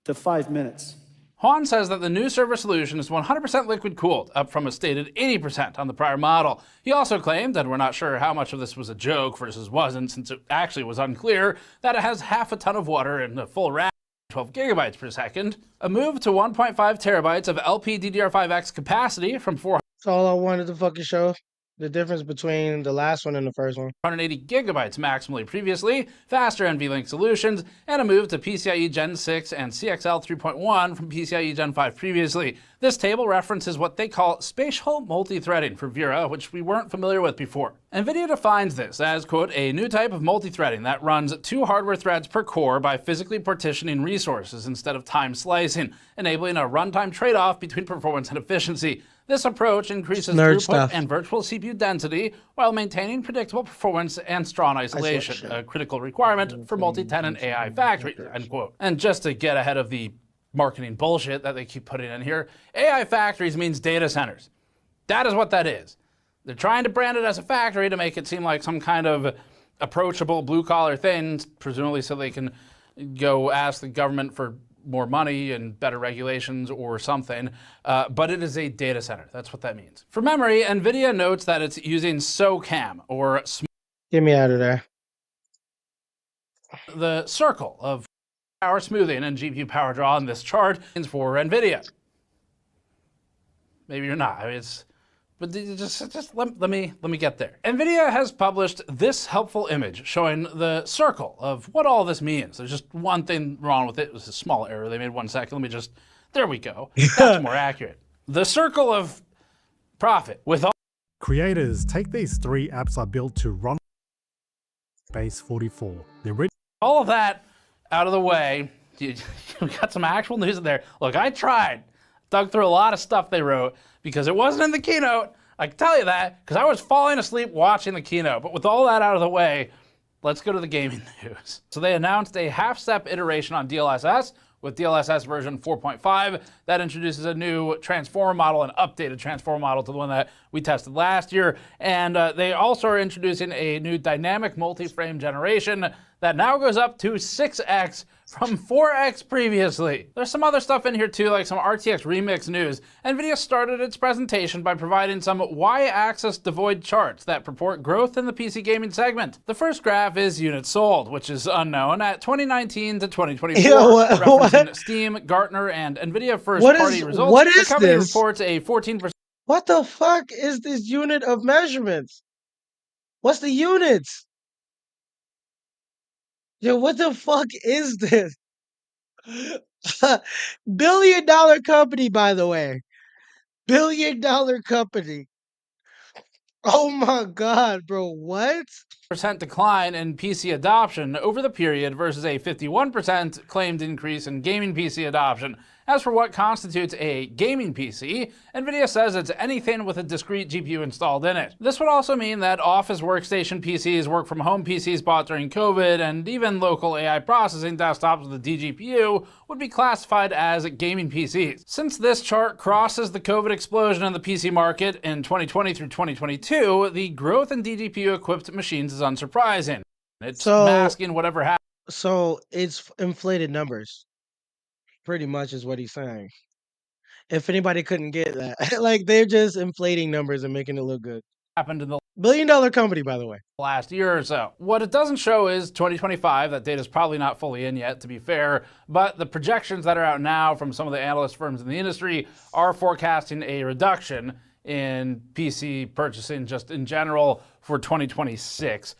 to 5 minutes. Huang says that the new server solution is 100% liquid cooled, up from a stated 80% on the prior model. He also claimed, and we're not sure how much of this was a joke versus wasn't, since it actually was unclear, that it has half a ton of water and a full RAM, 12 gigabytes per second. A move to 1.5 terabytes of LPDDR5X capacity from 400. That's all I wanted to fucking show. The difference between the last one and the first one. 180 gigabytes maximally previously, faster NVLink solutions, and a move to PCIe Gen 6 and CXL 3.1 from PCIe Gen 5 previously. This table references what they call spatial multi-threading for Vera, which we weren't familiar with before. NVIDIA defines this as, quote, a new type of multi-threading that runs 2 hardware threads per core by physically partitioning resources instead of time slicing, enabling a runtime trade-off between performance and efficiency. This approach increases throughput and virtual CPU density while maintaining predictable performance and strong isolation, a critical requirement for multi-tenant AI factories, end quote. And just to get ahead of the marketing bullshit that they keep putting in here, AI factories means data centers. That is what that is. They're trying to brand it as a factory to make it seem like some kind of approachable blue-collar thing, presumably so they can go ask the government for more money and better regulations or something, but it is a data center. That's what that means. For memory, NVIDIA notes that it's using SOCAM, or get me out of there. The circle of power smoothing and GPU power draw on this chart is for NVIDIA. Maybe you're not. I mean, but just let me get there. NVIDIA has published this helpful image showing the circle of what all this means. There's just one thing wrong with it. It was a small error they made 1 second. There we go. That's more accurate. The circle of profit with all creators. Take these 3 apps I built to run Base 44. all of that out of the way. we got some actual news in there. Look, I tried. Dug through a lot of stuff they wrote because it wasn't in the keynote. I can tell you that because I was falling asleep watching the keynote. But with all that out of the way, let's go to the gaming news. So they announced a half-step iteration on DLSS with DLSS version 4.5 that introduces a new transformer model, an updated transformer model to the one that we tested last year. And they also are introducing a new dynamic multi-frame generation that now goes up to 6x from 4x previously. There's some other stuff in here too, like some RTX remix news. NVIDIA started its presentation by providing some y-axis devoid charts that purport growth in the PC gaming segment. The first graph is units sold, which is unknown, at 2019 to 2024, referencing Steam, Gartner, and NVIDIA first-party results. What is the company this? reports a 14%. What the fuck is this unit of measurements? What's the units? Yo, what the fuck is this? $1 billion company, by the way. $1 billion company. Oh my god, bro, what? % decline in PC adoption over the period versus a 51% claimed increase in gaming PC adoption. As for what constitutes a gaming PC, NVIDIA says it's anything with a discrete GPU installed in it. This would also mean that office workstation PCs, work from home PCs bought during COVID, and even local AI processing desktops with a DGPU would be classified as gaming PCs. Since this chart crosses the COVID explosion in the PC market in 2020 through 2022, the growth in DGPU equipped machines is unsurprising. It's masking whatever happened. So it's inflated numbers. Pretty much is what he's saying. If anybody couldn't get that, like they're just inflating numbers and making it look good. Happened in the $1 billion company, by the way. Last year or so. What it doesn't show is 2025. That data's probably not fully in yet, to be fair, but the projections that are out now from some of the analyst firms in the industry are forecasting a reduction in PC purchasing just in general for 2026.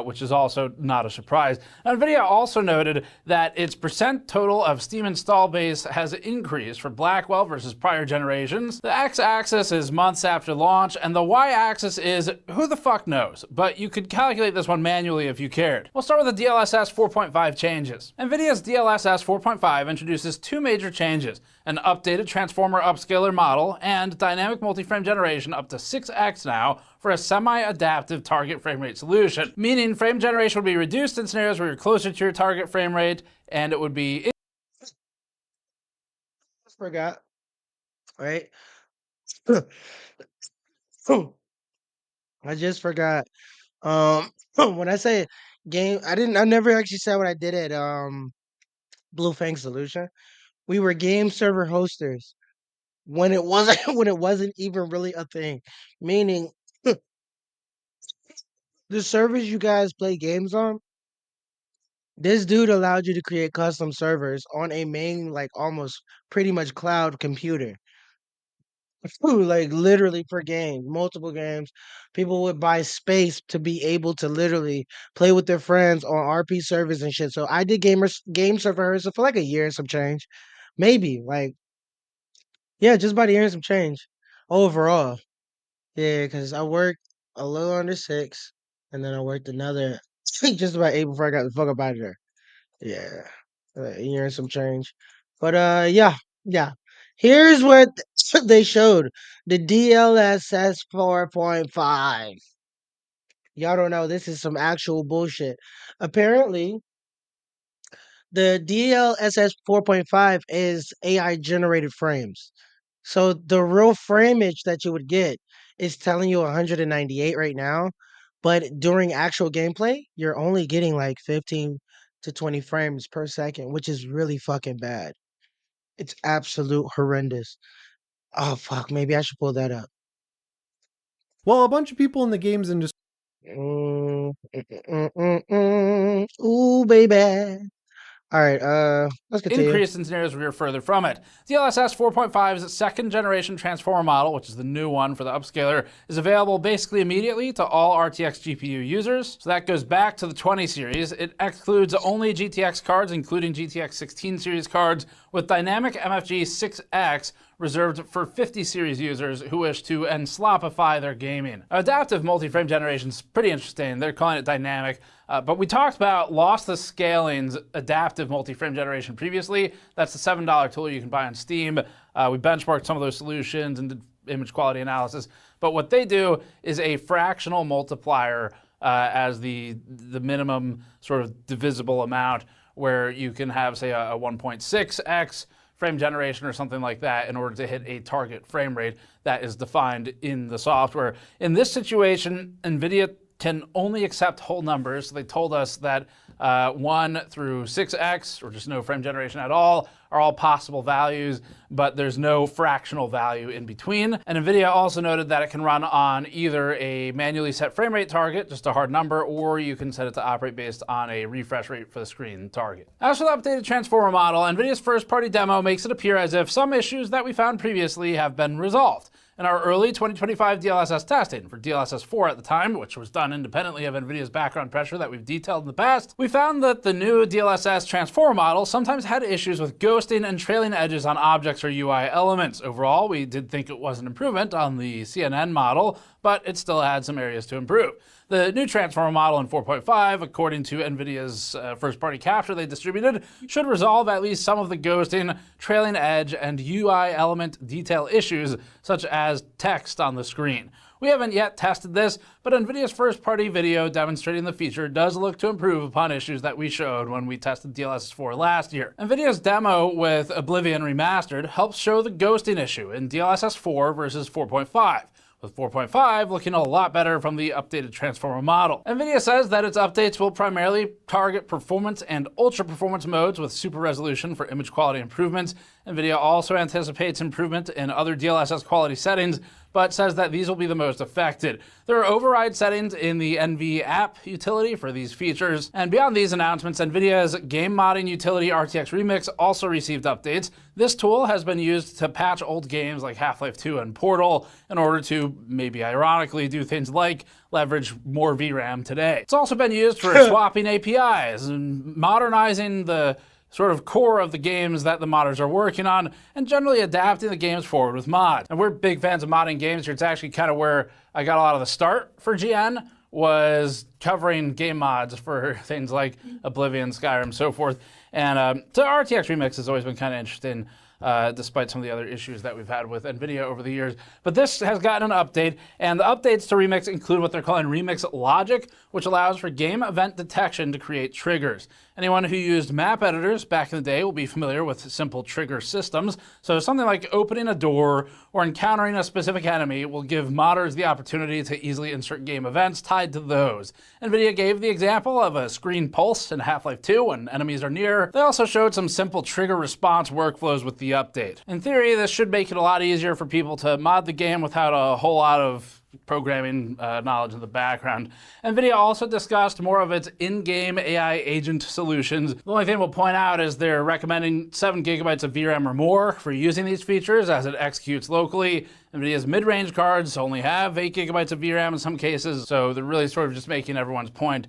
Which is also not a surprise. NVIDIA also noted that its % total of Steam install base has increased for Blackwell versus prior generations. The x-axis is months after launch, and the y-axis is who the fuck knows, but you could calculate this one manually if you cared. We'll start with the DLSS 4.5 changes. NVIDIA's DLSS 4.5 introduces two major changes: an updated transformer upscaler model and dynamic multi-frame generation up to 6x now for a semi-adaptive target frame rate solution, meaning frame generation will be reduced in scenarios where you're closer to your target frame rate, and it would be... Forgot, right? I just forgot. When I say game, I never actually said what I did at Blue Fang Solution. We were game server hosters when it wasn't even really a thing, meaning the servers you guys play games on, this dude allowed you to create custom servers on a main, like almost pretty much cloud computer. Like literally per game, multiple games. People would buy space to be able to literally play with their friends on RP servers and shit. So I did game server hosting for like a year and some change. Maybe, like, yeah, just about a year and some change overall. Yeah, because I worked a little under 6, and then I worked another just about 8 before I got the fuck up out of there. Yeah, a year and some change. But yeah. Here's what they showed: the DLSS 4.5. Y'all don't know, this is some actual bullshit. Apparently, the DLSS 4.5 is AI generated frames. So the real frameage that you would get is telling you 198 right now, but during actual gameplay, you're only getting like 15 to 20 frames per second, which is really fucking bad. It's absolute horrendous. Oh fuck, maybe I should pull that up. Well, a bunch of people in the games industry. Ooh, baby. All right, let's continue. Increase in scenarios where you're further from it. DLSS 4.5's second generation transformer model, which is the new one for the upscaler, is available basically immediately to all RTX GPU users. So that goes back to the 20 series. It excludes only GTX cards, including GTX 16 series cards, with dynamic MFG 6X reserved for 50 series users who wish to enslopify their gaming. Adaptive multi-frame generation is pretty interesting. They're calling it dynamic. But we talked about Lossless Scaling's adaptive multi-frame generation previously. That's the $7 tool you can buy on Steam. We benchmarked some of those solutions and did image quality analysis. But what they do is a fractional multiplier as the minimum sort of divisible amount, where you can have, say, a 1.6x frame generation or something like that in order to hit a target frame rate that is defined in the software. In this situation, NVIDIA can only accept whole numbers. So they told us that 1 through 6x, or just no frame generation at all, are all possible values, but there's no fractional value in between. And NVIDIA also noted that it can run on either a manually set frame rate target, just a hard number, or you can set it to operate based on a refresh rate for the screen target. As for the updated transformer model, NVIDIA's first-party demo makes it appear as if some issues that we found previously have been resolved. In our early 2025 DLSS testing for DLSS 4 at the time, which was done independently of NVIDIA's background pressure that we've detailed in the past, we found that the new DLSS transformer model sometimes had issues with ghosting and trailing edges on objects or UI elements. Overall, we did think it was an improvement on the CNN model, but it still had some areas to improve. The new transformer model in 4.5, according to NVIDIA's first-party capture they distributed, should resolve at least some of the ghosting, trailing edge, and UI element detail issues, such as text on the screen. We haven't yet tested this, but NVIDIA's first-party video demonstrating the feature does look to improve upon issues that we showed when we tested DLSS 4 last year. NVIDIA's demo with Oblivion Remastered helps show the ghosting issue in DLSS 4 versus 4.5. With 4.5 looking a lot better from the updated transformer model. NVIDIA says that its updates will primarily target performance and ultra performance modes with super resolution for image quality improvements. NVIDIA also anticipates improvement in other DLSS quality settings, but says that these will be the most affected. There are override settings in the NV app utility for these features. And beyond these announcements, NVIDIA's game modding utility RTX Remix also received updates. This tool has been used to patch old games like Half-Life 2 and Portal in order to, maybe ironically, do things like leverage more VRAM today. It's also been used for swapping APIs and modernizing the sort of core of the games that the modders are working on, and generally adapting the games forward with mods. And we're big fans of modding games here. It's actually kind of where I got a lot of the start for GN, was covering game mods for things like Oblivion, Skyrim, so forth. And so RTX Remix has always been kind of interesting, despite some of the other issues that we've had with NVIDIA over the years. But this has gotten an update, and the updates to Remix include what they're calling Remix Logic, which allows for game event detection to create triggers. Anyone who used map editors back in the day will be familiar with simple trigger systems. So something like opening a door or encountering a specific enemy will give modders the opportunity to easily insert game events tied to those. NVIDIA gave the example of a screen pulse in Half-Life 2 when enemies are near. They also showed some simple trigger response workflows with the update. In theory, this should make it a lot easier for people to mod the game without a whole lot of programming knowledge in the background. NVIDIA also discussed more of its in-game AI agent solutions. The only thing we'll point out is they're recommending 7 gigabytes of VRAM or more for using these features as it executes locally. NVIDIA's mid-range cards only have 8 gigabytes of VRAM in some cases, so they're really sort of just making everyone's point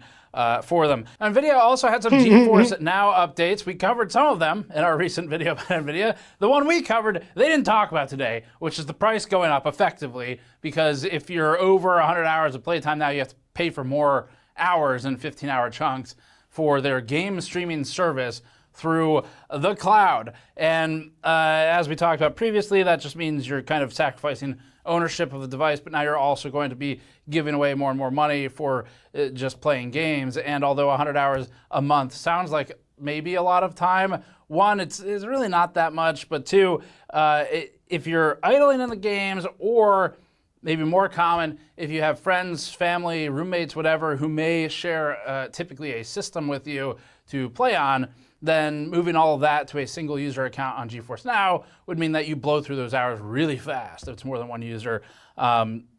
for them. NVIDIA also had some GeForce Now updates. We covered some of them in our recent video about NVIDIA. The one we covered, they didn't talk about today, which is the price going up effectively, because if you're over 100 hours of playtime now, you have to pay for more hours in 15-hour chunks for their game streaming service through the cloud. And as we talked about previously, that just means you're kind of sacrificing ownership of the device, but now you're also going to be giving away more and more money for just playing games. And although 100 hours a month sounds like maybe a lot of time, one, it's really not that much, but two, if you're idling in the games, or maybe more common, if you have friends, family, roommates, whatever, who may share typically a system with you to play on, then moving all of that to a single user account on GeForce Now would mean that you blow through those hours really fast if it's more than one user,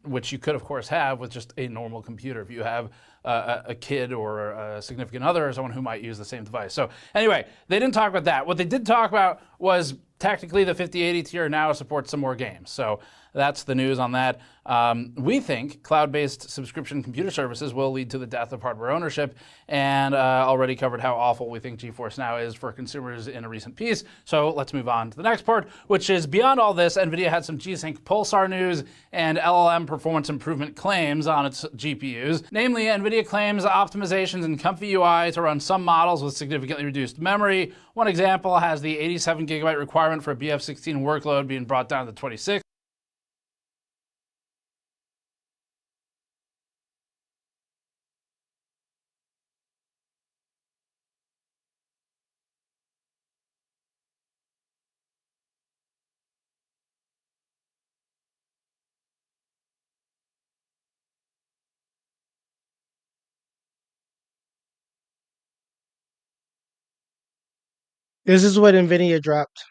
which you could, of course, have with just a normal computer if you have a kid or a significant other or someone who might use the same device. So anyway, they didn't talk about that. What they did talk about was technically the 5080 tier now supports some more games. So that's the news on that. We think cloud-based subscription computer services will lead to the death of hardware ownership, and already covered how awful we think GeForce Now is for consumers in a recent piece. So let's move on to the next part, which is beyond all this, NVIDIA had some G-Sync Pulsar news and LLM performance improvement claims on its GPUs. Namely, NVIDIA claims optimizations in Comfy UI to run some models with significantly reduced memory. One example has the 87 gigabyte requirement for a BF16 workload being brought down to 26. This is what NVIDIA dropped,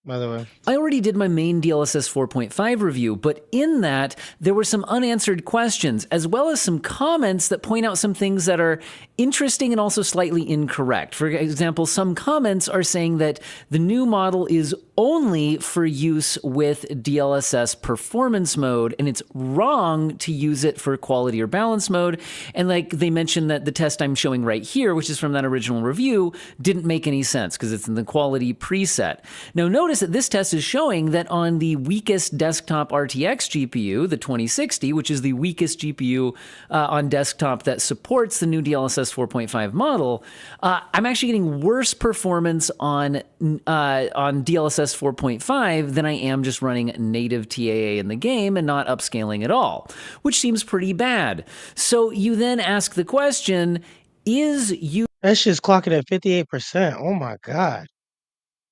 by the way. I already did my main DLSS 4.5 review, but in that, there were some unanswered questions, as well as some comments that point out some things that are interesting and also slightly incorrect. For example, some comments are saying that the new model is only for use with DLSS performance mode, and it's wrong to use it for quality or balance mode. And like they mentioned that the test I'm showing right here, which is from that original review, didn't make any sense because it's in the quality preset. Now notice that this test is showing that on the weakest desktop RTX GPU, the 2060, which is the weakest GPU on desktop that supports the new DLSS 4.5 model, I'm actually getting worse performance on DLSS 4.5 than I am just running native TAA in the game and not upscaling at all, which seems pretty bad. So you then ask the question, that shit's clocking at 58%. Oh my God.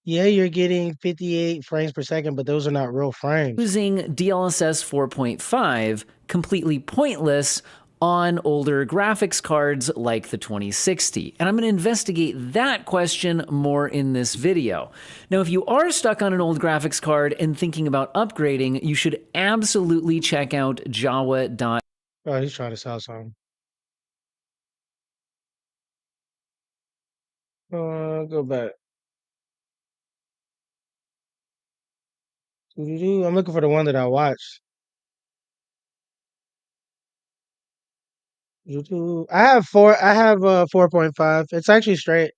Yeah, you're getting 58 frames per second, but those are not real frames. Using DLSS 4.5 completely pointless on older graphics cards like the 2060? And I'm going to investigate that question more in this video. Now, if you are stuck on an old graphics card and thinking about upgrading, you should absolutely check out Jawa. Oh, he's trying to sell something. Go back. I'm looking for the one that I watched. I have 4.5. It's actually straight.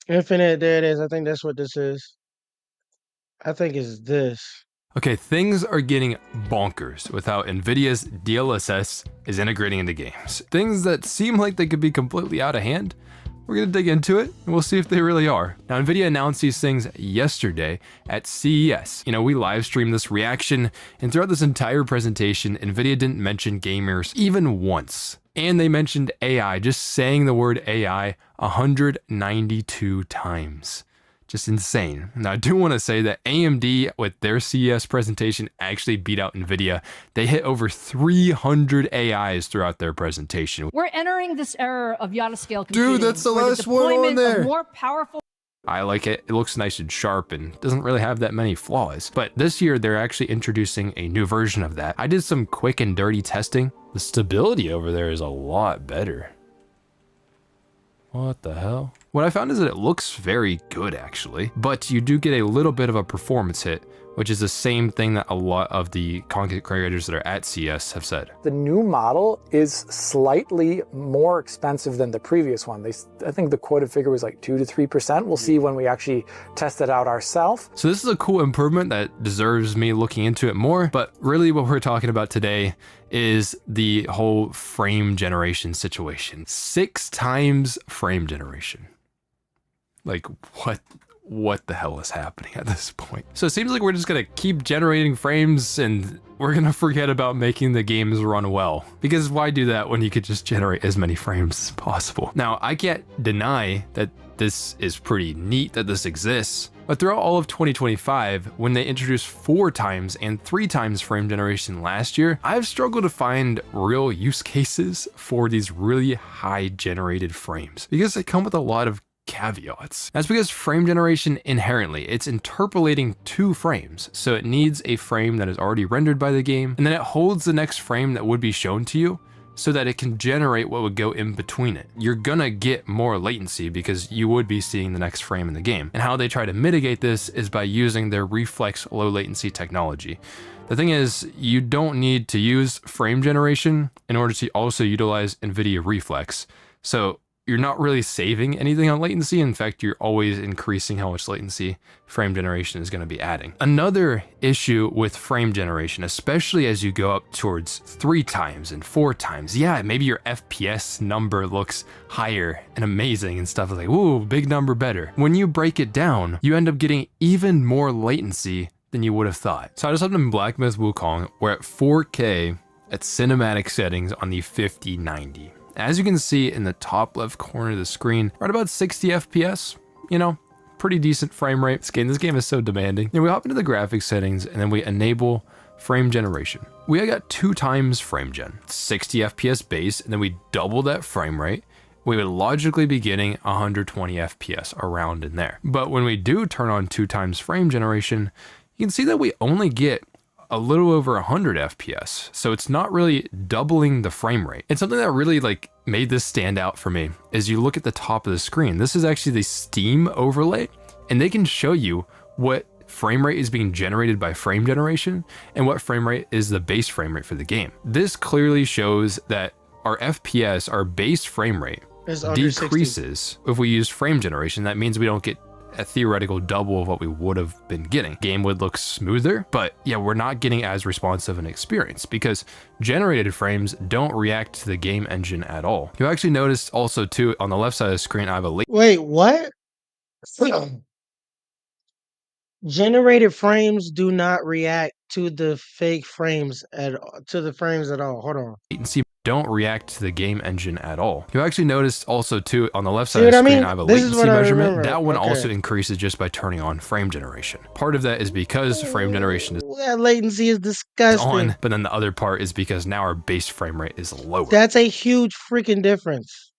Infinite, there it is. I think that's what this is. I think it's this. Okay, things are getting bonkers with how NVIDIA's DLSS is integrating into games. Things that seem like they could be completely out of hand. We're gonna dig into it and we'll see if they really are. Now, NVIDIA announced these things yesterday at CES. You know, we live streamed this reaction, and throughout this entire presentation, NVIDIA didn't mention gamers even once. And they mentioned AI, just saying the word AI 192 times. Just insane. Now, I do want to say that AMD, with their CES presentation, actually beat out NVIDIA. They hit over 300 AIs throughout their presentation. We're entering this era of yacht-scale computing. Dude, that's the where last one on there. More powerful. I like it. It looks nice and sharp and doesn't really have that many flaws. But this year, they're actually introducing a new version of that. I did some quick and dirty testing. The stability over there is a lot better. What the hell? What I found is that it looks very good actually, but you do get a little bit of a performance hit, which is the same thing that a lot of the content creators that are at CS have said. The new model is slightly more expensive than the previous one. I think the quoted figure was like 2 to 3%. We'll see when we actually test it out ourselves. So this is a cool improvement that deserves me looking into it more, but really what we're talking about today is the whole frame generation situation. 6 times frame generation. Like what the hell is happening at this point? So it seems like we're just gonna keep generating frames and we're gonna forget about making the games run well. Because why do that when you could just generate as many frames as possible? Now, I can't deny that this is pretty neat that this exists, but throughout all of 2025, when they introduced 4 times and 3 times frame generation last year, I've struggled to find real use cases for these really high generated frames because they come with a lot of caveats. That's because frame generation inherently, it's interpolating 2 frames. So it needs a frame that is already rendered by the game, and then it holds the next frame that would be shown to you so that it can generate what would go in between it. You're gonna get more latency because you would be seeing the next frame in the game. And how they try to mitigate this is by using their reflex low latency technology. The thing is, you don't need to use frame generation in order to also utilize NVIDIA Reflex. So you're not really saving anything on latency. In fact, you're always increasing how much latency frame generation is going to be adding. Another issue with frame generation, especially as you go up towards 3 times and 4 times, yeah, maybe your FPS number looks higher and amazing and stuff like, ooh, big number better. When you break it down, you end up getting even more latency than you would have thought. So I just hopped in Black Myth Wukong. We're at 4K at cinematic settings on the 5090. As you can see in the top left corner of the screen, we're at about 60 FPS, you know, pretty decent frame rate. This game is so demanding. And we hop into the graphics settings and then we enable frame generation. We got 2 times frame gen, 60 FPS base, and then we double that frame rate. We would logically be getting 120 FPS around in there. But when we do turn on 2 times frame generation, you can see that we only get a little over 100 FPS. So it's not really doubling the frame rate. And something that really made this stand out for me is you look at the top of the screen. This is actually the Steam overlay, and they can show you what frame rate is being generated by frame generation and what frame rate is the base frame rate for the game. This clearly shows that our FPS, our base frame rate, decreases if we use frame generation. That means we don't get a theoretical double of what we would have been getting. Game would look smoother, but yeah, we're not getting as responsive an experience because generated frames don't react to the game engine at all. You'll actually notice also too, on the left side of the screen, I have a Wait, what? Generated frames do not react to the fake frames at all. Hold on. latency don't react to the game engine at all. You'll actually notice also too, on the left side of the screen, I have a latency measurement. That one also increases just by turning on frame generation. Part of that is because frame generation is that latency is disgusting. on, but then the other part is because now our base frame rate is lower. That's a huge freaking difference.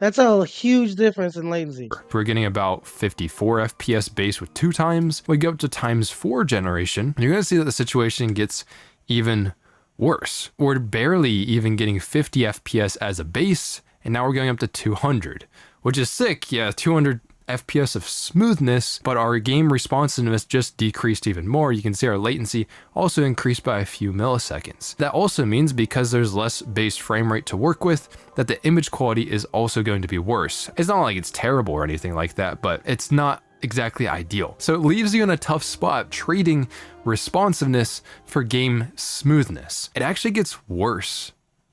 That's a huge difference in latency. We're getting about 54 FPS base with 2 times. We go up to ×4 generation. You're going to see that the situation gets even worse. We're barely even getting 50 FPS as a base, and now we're going up to 200, which is sick. Yeah, 200 FPS of smoothness, but our game responsiveness just decreased even more. You can see our latency also increased by a few milliseconds. That also means because there's less base frame rate to work with, that the image quality is also going to be worse. It's not like it's terrible or anything like that, but it's not exactly ideal. So it leaves you in a tough spot trading responsiveness for game smoothness. It actually gets worse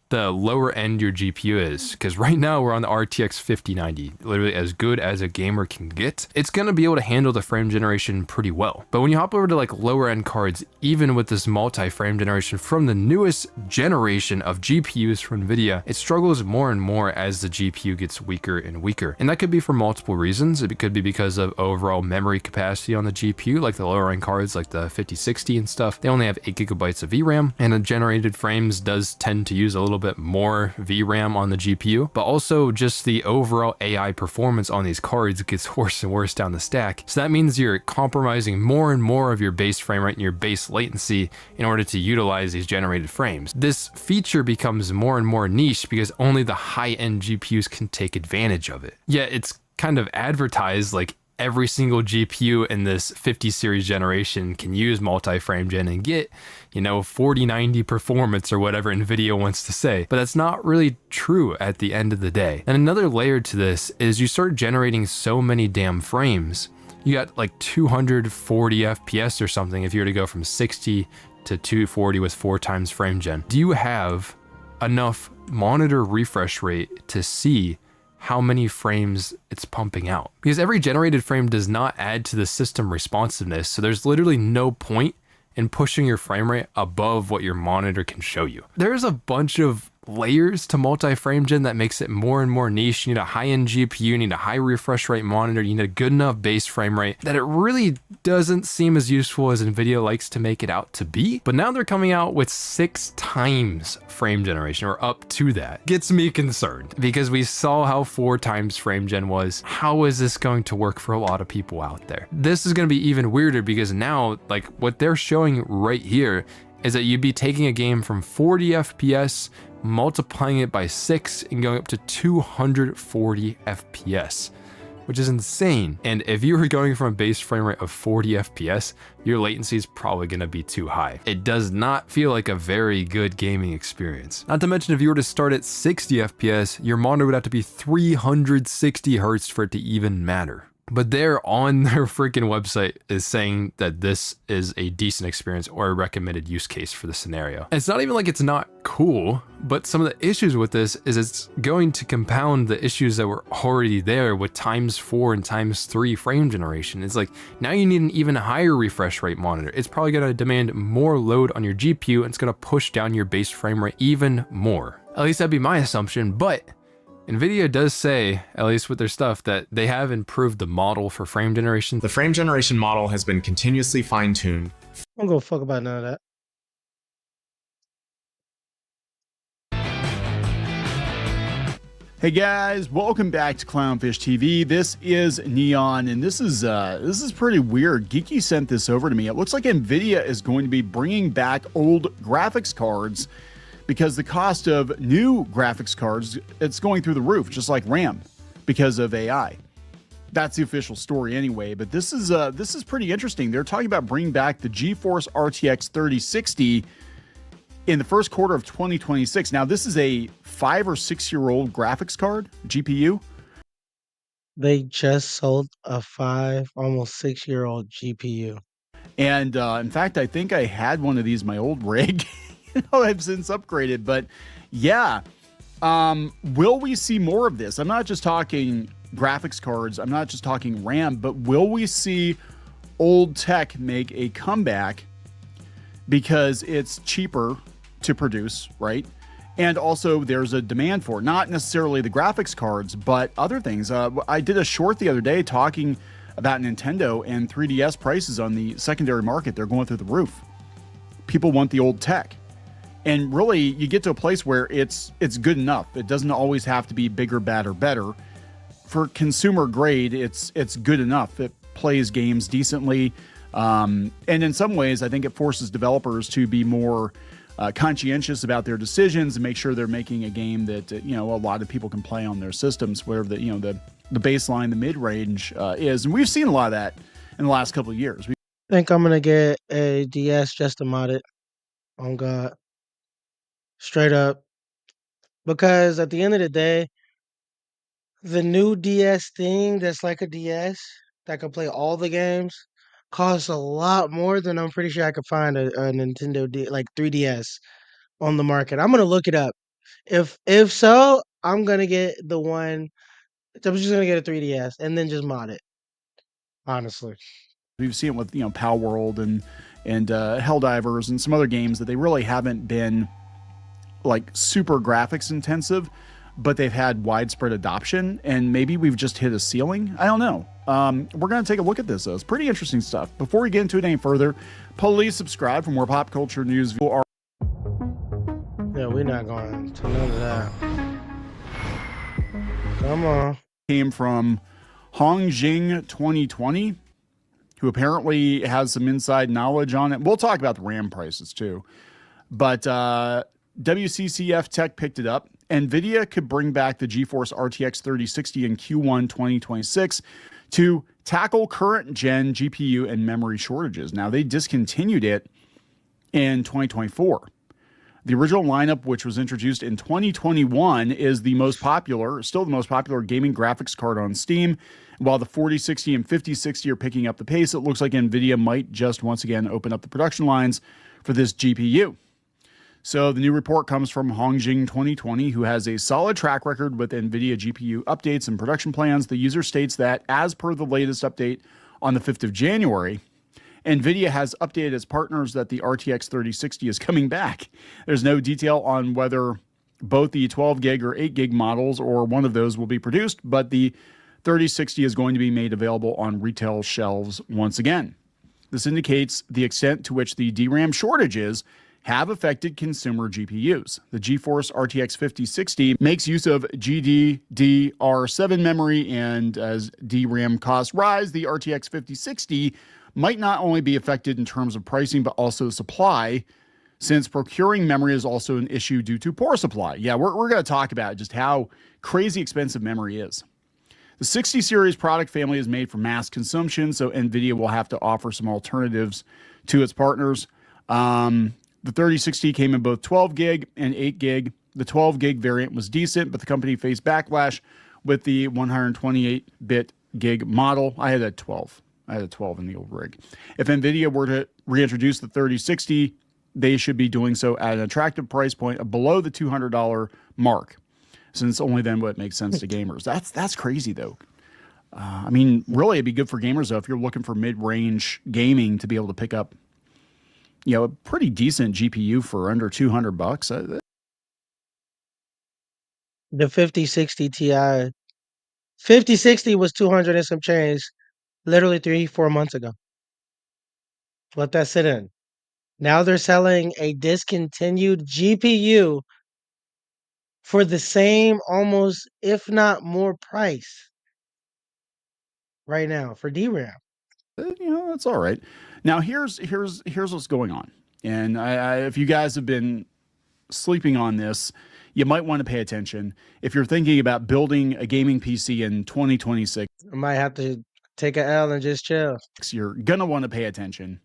the lower end your GPU is, because right now we're on the RTX 5090, literally as good as a gamer can get. It's going to be able to handle the frame generation pretty well. But when you hop over to lower end cards, even with this multi-frame generation from the newest generation of GPUs from NVIDIA, it struggles more and more as the GPU gets weaker and weaker. And that could be for multiple reasons. It could be because of overall memory capacity on the GPU, like the lower end cards like the 5060 and stuff. They only have 8 gigabytes of VRAM, and the generated frames does tend to use a little bit more VRAM on the GPU, but also just the overall AI performance on these cards gets worse and worse down the stack. So that means you're compromising more and more of your base frame rate and your base latency in order to utilize these generated frames. This feature becomes more and more niche because only the high-end GPUs can take advantage of it. Yeah, it's kind of advertised like every single GPU in this 50 series generation can use multi-frame gen and get, 4090 performance or whatever NVIDIA wants to say. But that's not really true at the end of the day. And another layer to this is you start generating so many damn frames. You got 240 FPS or something if you were to go from 60 to 240 with 4 times frame gen. Do you have enough monitor refresh rate to see how many frames it's pumping out? Because every generated frame does not add to the system responsiveness, so there's literally no point in pushing your frame rate above what your monitor can show you. There's a bunch of layers to multi-frame gen that makes it more and more niche. You need a high-end GPU, you need a high refresh rate monitor, you need a good enough base frame rate that it really doesn't seem as useful as NVIDIA likes to make it out to be. But now they're coming out with 6 times frame generation, or up to that. Gets me concerned because we saw how 4 times frame gen was. How is this going to work for a lot of people out there? This is going to be even weirder because now, what they're showing right here is that you'd be taking a game from 40 FPS, multiplying it by 6, and going up to 240 FPS, which is insane. And if you were going from a base frame rate of 40 FPS, your latency is probably going to be too high. It does not feel like a very good gaming experience. Not to mention, if you were to start at 60 FPS, your monitor would have to be 360 Hertz for it to even matter. But they're on their freaking website is saying that this is a decent experience or a recommended use case for the scenario. It's not even like it's not cool, but some of the issues with this is it's going to compound the issues that were already there with ×4 and ×3 frame generation. It's like, now you need an even higher refresh rate monitor. It's probably going to demand more load on your GPU, and it's going to push down your base frame rate even more. At least that'd be my assumption, but NVIDIA does say, at least with their stuff, that they have improved the model for frame generation. The frame generation model has been continuously fine-tuned. I don't give a fuck about none of that. Hey guys, welcome back to Clownfish TV. This is Neon, and this is pretty weird. Geeky sent this over to me. It looks like NVIDIA is going to be bringing back old graphics cards because the cost of new graphics cards, it's going through the roof, just like RAM, because of AI. That's the official story anyway, but this is pretty interesting. They're talking about bringing back the GeForce RTX 3060 in the first quarter of 2026. Now, this is a 5 or 6 year old graphics card, GPU. They just sold a 5, almost 6 year old GPU. And in fact, I think I had one of these in my old rig. I've since upgraded, but yeah. Will we see more of this? I'm not just talking graphics cards. I'm not just talking RAM, but will we see old tech make a comeback because it's cheaper to produce, right? And also there's a demand for it. Not necessarily the graphics cards, but other things. I did a short the other day talking about Nintendo and 3DS prices on the secondary market. They're going through the roof. People want the old tech. And really, you get to a place where it's good enough. It doesn't always have to be bigger, badder, better. For consumer grade, it's good enough. It plays games decently. And in some ways, I think it forces developers to be more conscientious about their decisions and make sure they're making a game that a lot of people can play on their systems, wherever the baseline, the mid-range is. And we've seen a lot of that in the last couple of years. I think I'm gonna get a DS just to mod it. Oh God. Straight up. Because at the end of the day, the new DS thing that's like a DS that can play all the games costs a lot more than I'm pretty sure I could find a Nintendo 3DS on the market. I'm gonna look it up. If so, I'm gonna get the one. I'm just gonna get a 3DS and then just mod it. Honestly. We've seen it with Power World and Helldivers and some other games that they really haven't been like super graphics intensive, but they've had widespread adoption, and maybe we've just hit a ceiling. I don't know. We're going to take a look at this, though. It's pretty interesting stuff. Before we get into it any further, please subscribe for more pop culture news. Yeah, we're not going to none of that. Come on. Came from Hongjing 2020, who apparently has some inside knowledge on it. We'll talk about the RAM prices, too. But WCCF Tech picked it up. NVIDIA could bring back the GeForce RTX 3060 in Q1 2026 to tackle current gen GPU and memory shortages. Now, they discontinued it in 2024. The original lineup, which was introduced in 2021, is still the most popular gaming graphics card on Steam. While the 4060 and 5060 are picking up the pace, it looks like NVIDIA might just once again open up the production lines for this GPU. So the new report comes from Hongjing 2020, who has a solid track record with NVIDIA GPU updates and production plans. The user states that, as per the latest update on the 5th of January, NVIDIA has updated its partners that the RTX 3060 is coming back. There's no detail on whether both the 12 gig or 8 gig models or one of those will be produced, but the 3060 is going to be made available on retail shelves once again. This indicates the extent to which the DRAM shortages have affected consumer GPUs. The GeForce RTX 5060 makes use of GDDR7 memory, and as DRAM costs rise, the RTX 5060 might not only be affected in terms of pricing, but also supply, since procuring memory is also an issue due to poor supply. Yeah, we're going to talk about just how crazy expensive memory is. The 60 series product family is made for mass consumption, so NVIDIA will have to offer some alternatives to its partners. The 3060 came in both 12 gig and 8 gig. The 12 gig variant was decent, but the company faced backlash with the 128-bit gig model. I had a 12 in the old rig. If NVIDIA were to reintroduce the 3060, they should be doing so at an attractive price point of below the $200 mark, since only then would it make sense to gamers. That's crazy, though. I mean, really, it'd be good for gamers, though, if you're looking for mid-range gaming to be able to pick up, a pretty decent GPU for under $200. The 5060 Ti. 5060 was 200 and some change literally 3-4 months ago. Let that sit in. Now they're selling a discontinued GPU for the same, almost, if not more price right now for DRAM. That's all right. Now, here's what's going on. And if you guys have been sleeping on this, you might want to pay attention. If you're thinking about building a gaming PC in 2026, I might have to take an L and just chill. You're going to want to pay attention.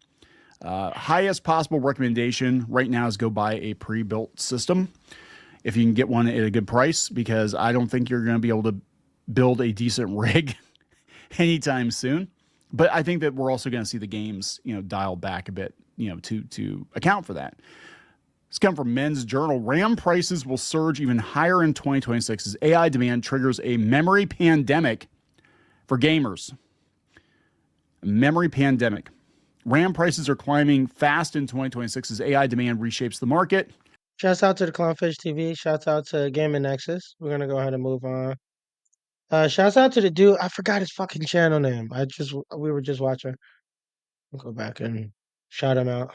Highest possible recommendation right now is go buy a pre-built system if you can get one at a good price, because I don't think you're going to be able to build a decent rig anytime soon. But I think that we're also going to see the games, dial back a bit, to account for that. It's come from Men's Journal. RAM prices will surge even higher in 2026 as AI demand triggers a memory pandemic for gamers. A memory pandemic. RAM prices are climbing fast in 2026 as AI demand reshapes the market. Shouts out to the Clownfish TV. Shouts out to Gaming Nexus. We're going to go ahead and move on. Shouts out to the dude. I forgot his fucking channel name. We were just watching. I'll go back and shout him out.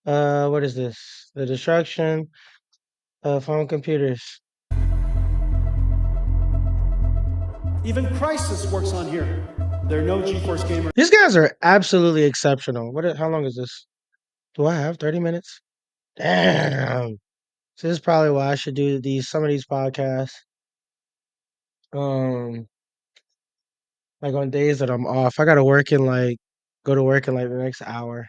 What is this? The destruction of home computers. Even Crysis works on here. There are no GeForce gamers. These guys are absolutely exceptional. How long is this? Do I have 30 minutes? Damn. So this is probably why I should do some of these podcasts. Like on days that I'm off. I gotta go to work in the next hour.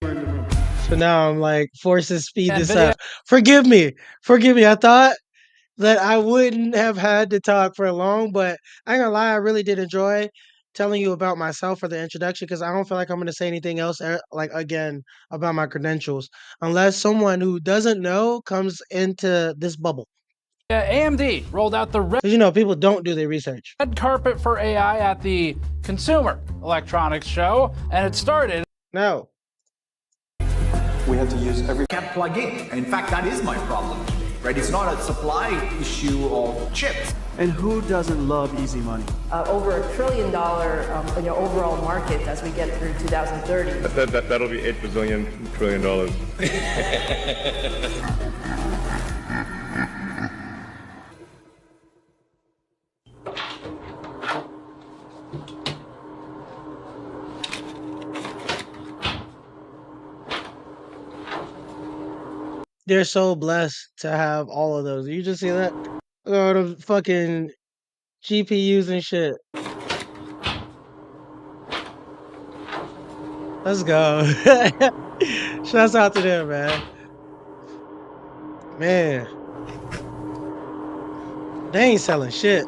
So now I'm forced to speed this up. Forgive me. I thought that I wouldn't have had to talk for long, but I ain't gonna lie, I really did enjoy telling you about myself for the introduction, because I don't feel like I'm gonna say anything else again about my credentials unless someone who doesn't know comes into this bubble. AMD rolled out the red people don't do their research. Red carpet for AI at the Consumer Electronics Show, and it started. No. We had to use every can't plug in. In fact, that is my problem, right? It's not a supply issue of chips. And who doesn't love easy money? Over $1 trillion overall market as we get through 2030. That'll be $8 trillion. They're so blessed to have all of those. You just see that? All the fucking GPUs and shit. Let's go. Shouts out to them, man. Man. They ain't selling shit.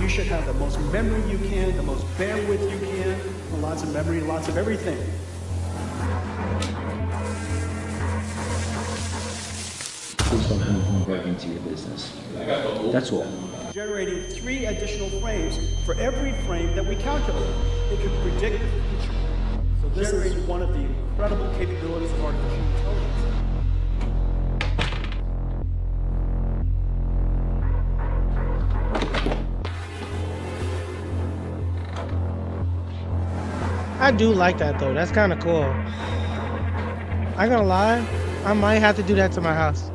You should have the most memory you can, the most bandwidth you can, and lots of memory, lots of everything. Please don't come back into your business. That's all. Generating 3 additional frames for every frame that we calculate. It can predict the future. So this is one of the incredible capabilities of artificial intelligence. I do like that though. That's kind of cool. I ain't gonna lie, I might have to do that to my house.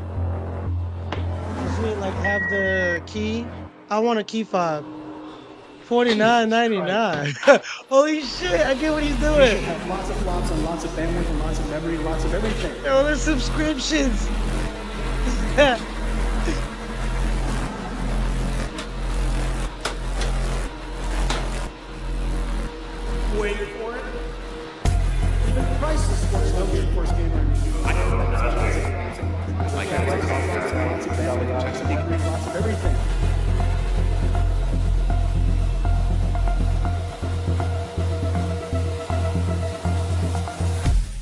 Just need, like have the key. I want a key fob. $49.99. Holy shit! I get what he's You doing. should have lots of flops and lots of bandwidth and lots of memory, lots of everything. Yo, there's subscriptions. Wait for it. Even the prices for it. Of course, gamer. Lots of everything.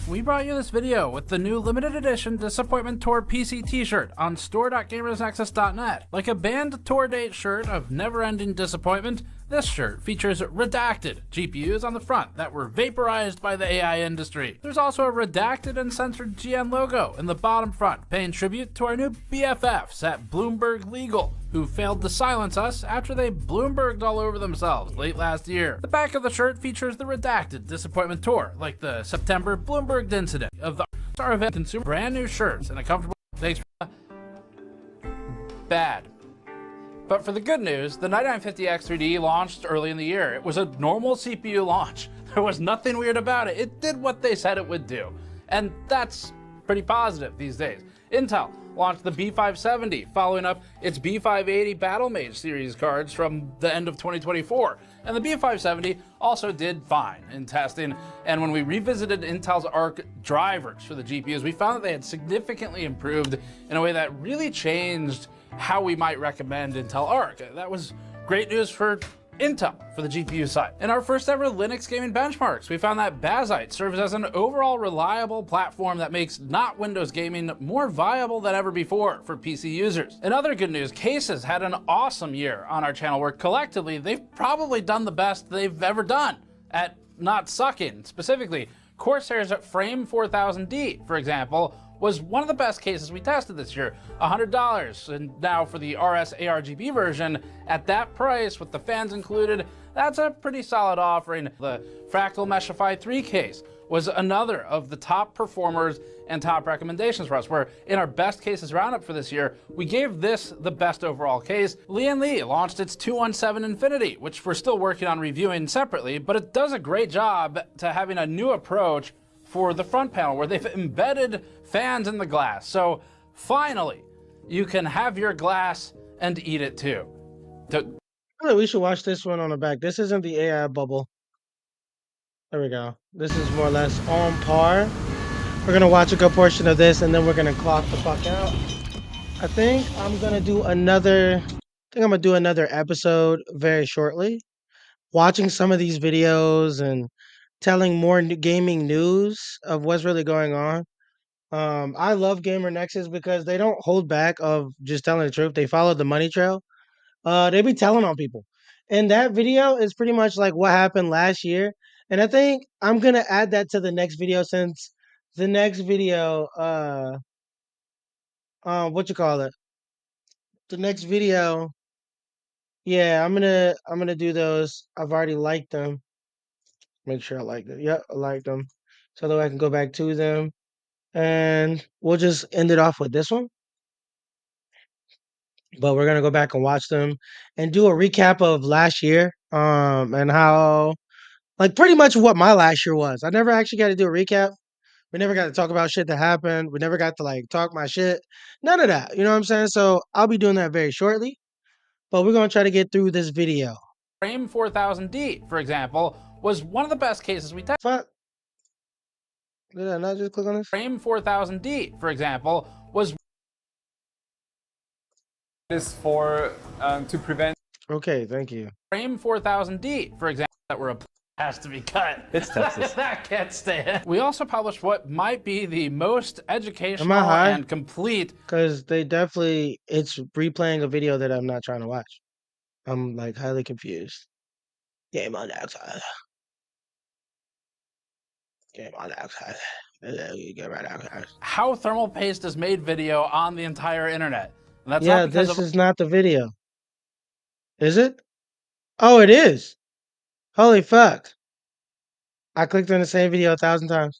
We brought you this video with the new limited edition Disappointment Tour PC t-shirt on store.gamersnexus.net. Like a banned tour date shirt of never-ending disappointment, this shirt features redacted GPUs on the front that were vaporized by the AI industry. There's also a redacted and censored GN logo in the bottom front, paying tribute to our new BFFs at Bloomberg Legal, who failed to silence us after they Bloomberged all over themselves late last year. The back of the shirt features the redacted Disappointment Tour, like the September Bloomberg incident of the Star event. Consumer brand new shirts and a comfortable. Thanks. Bad. But for the good news, the 9950X3D launched early in the year. It was a normal CPU launch. There was nothing weird about it. It did what they said it would do. And that's pretty positive these days. Intel launched the B570, following up its B580 Battlemage series cards from the end of 2024. And the B570 also did fine in testing. And when we revisited Intel's Arc drivers for the GPUs, we found that they had significantly improved in a way that really changed how we might recommend Intel Arc. That was great news for Intel for the GPU side. In our first ever Linux gaming benchmarks, we found that Bazite serves as an overall reliable platform that makes not Windows gaming more viable than ever before for PC users. In other good news, Cases had an awesome year on our channel where collectively they've probably done the best they've ever done at not sucking. Specifically, Corsair's Frame 4000D, for example, was one of the best cases we tested this year, $100. And now for the RS ARGB version, at that price with the fans included, that's a pretty solid offering. The Fractal Meshify 3 case was another of the top performers and top recommendations for us, where in our best cases roundup for this year, we gave this the best overall case. Lee launched its 217 Infinity, which we're still working on reviewing separately, but it does a great job to having a new approach for the front panel where they've embedded fans in the glass. So finally, you can have your glass and eat it too. We should watch this one on the back. This isn't the AI bubble. There we go. This is more or less on par. We're gonna watch a good portion of this and then we're gonna clock the fuck out. I think I'm gonna do another episode very shortly. Watching some of these videos and telling more gaming news of what's really going on. I love Gamer Nexus because they don't hold back of just telling the truth. They follow the money trail. They be telling on people. And that video is pretty much like what happened last year. And I think I'm gonna add that to the next video since the next video, what you call it? The next video, yeah, I'm gonna do those. I've already liked them. Make sure I like them. Yep, I like them. So that I can go back to them. And we'll just end it off with this one. But we're gonna go back and watch them and do a recap of last year. And how like pretty much what my last year was. I never actually got to do a recap. We never got to talk about shit that happened. We never got to like talk my shit. None of that. You know what I'm saying? So I'll be doing that very shortly. But we're gonna try to get through this video. Frame 4000D, for example, was one of the best cases we tested. Fuck. Did I not just click on this? Frame 4000D, for example, was this for to prevent. Okay, thank you. Frame 4000D, for example, that were has to be cut. It's Texas. That can't stay. We also published what might be the most educational Am I high? and complete. Because it's replaying a video that I'm not trying to watch. I'm like highly confused. Game on the outside. Game on the outside. You get right outside. How thermal paste is made video on the entire internet. And that's Yeah, not because this of is not the video. Is it? Oh, it is. Holy fuck. I clicked on the same video 1,000 times.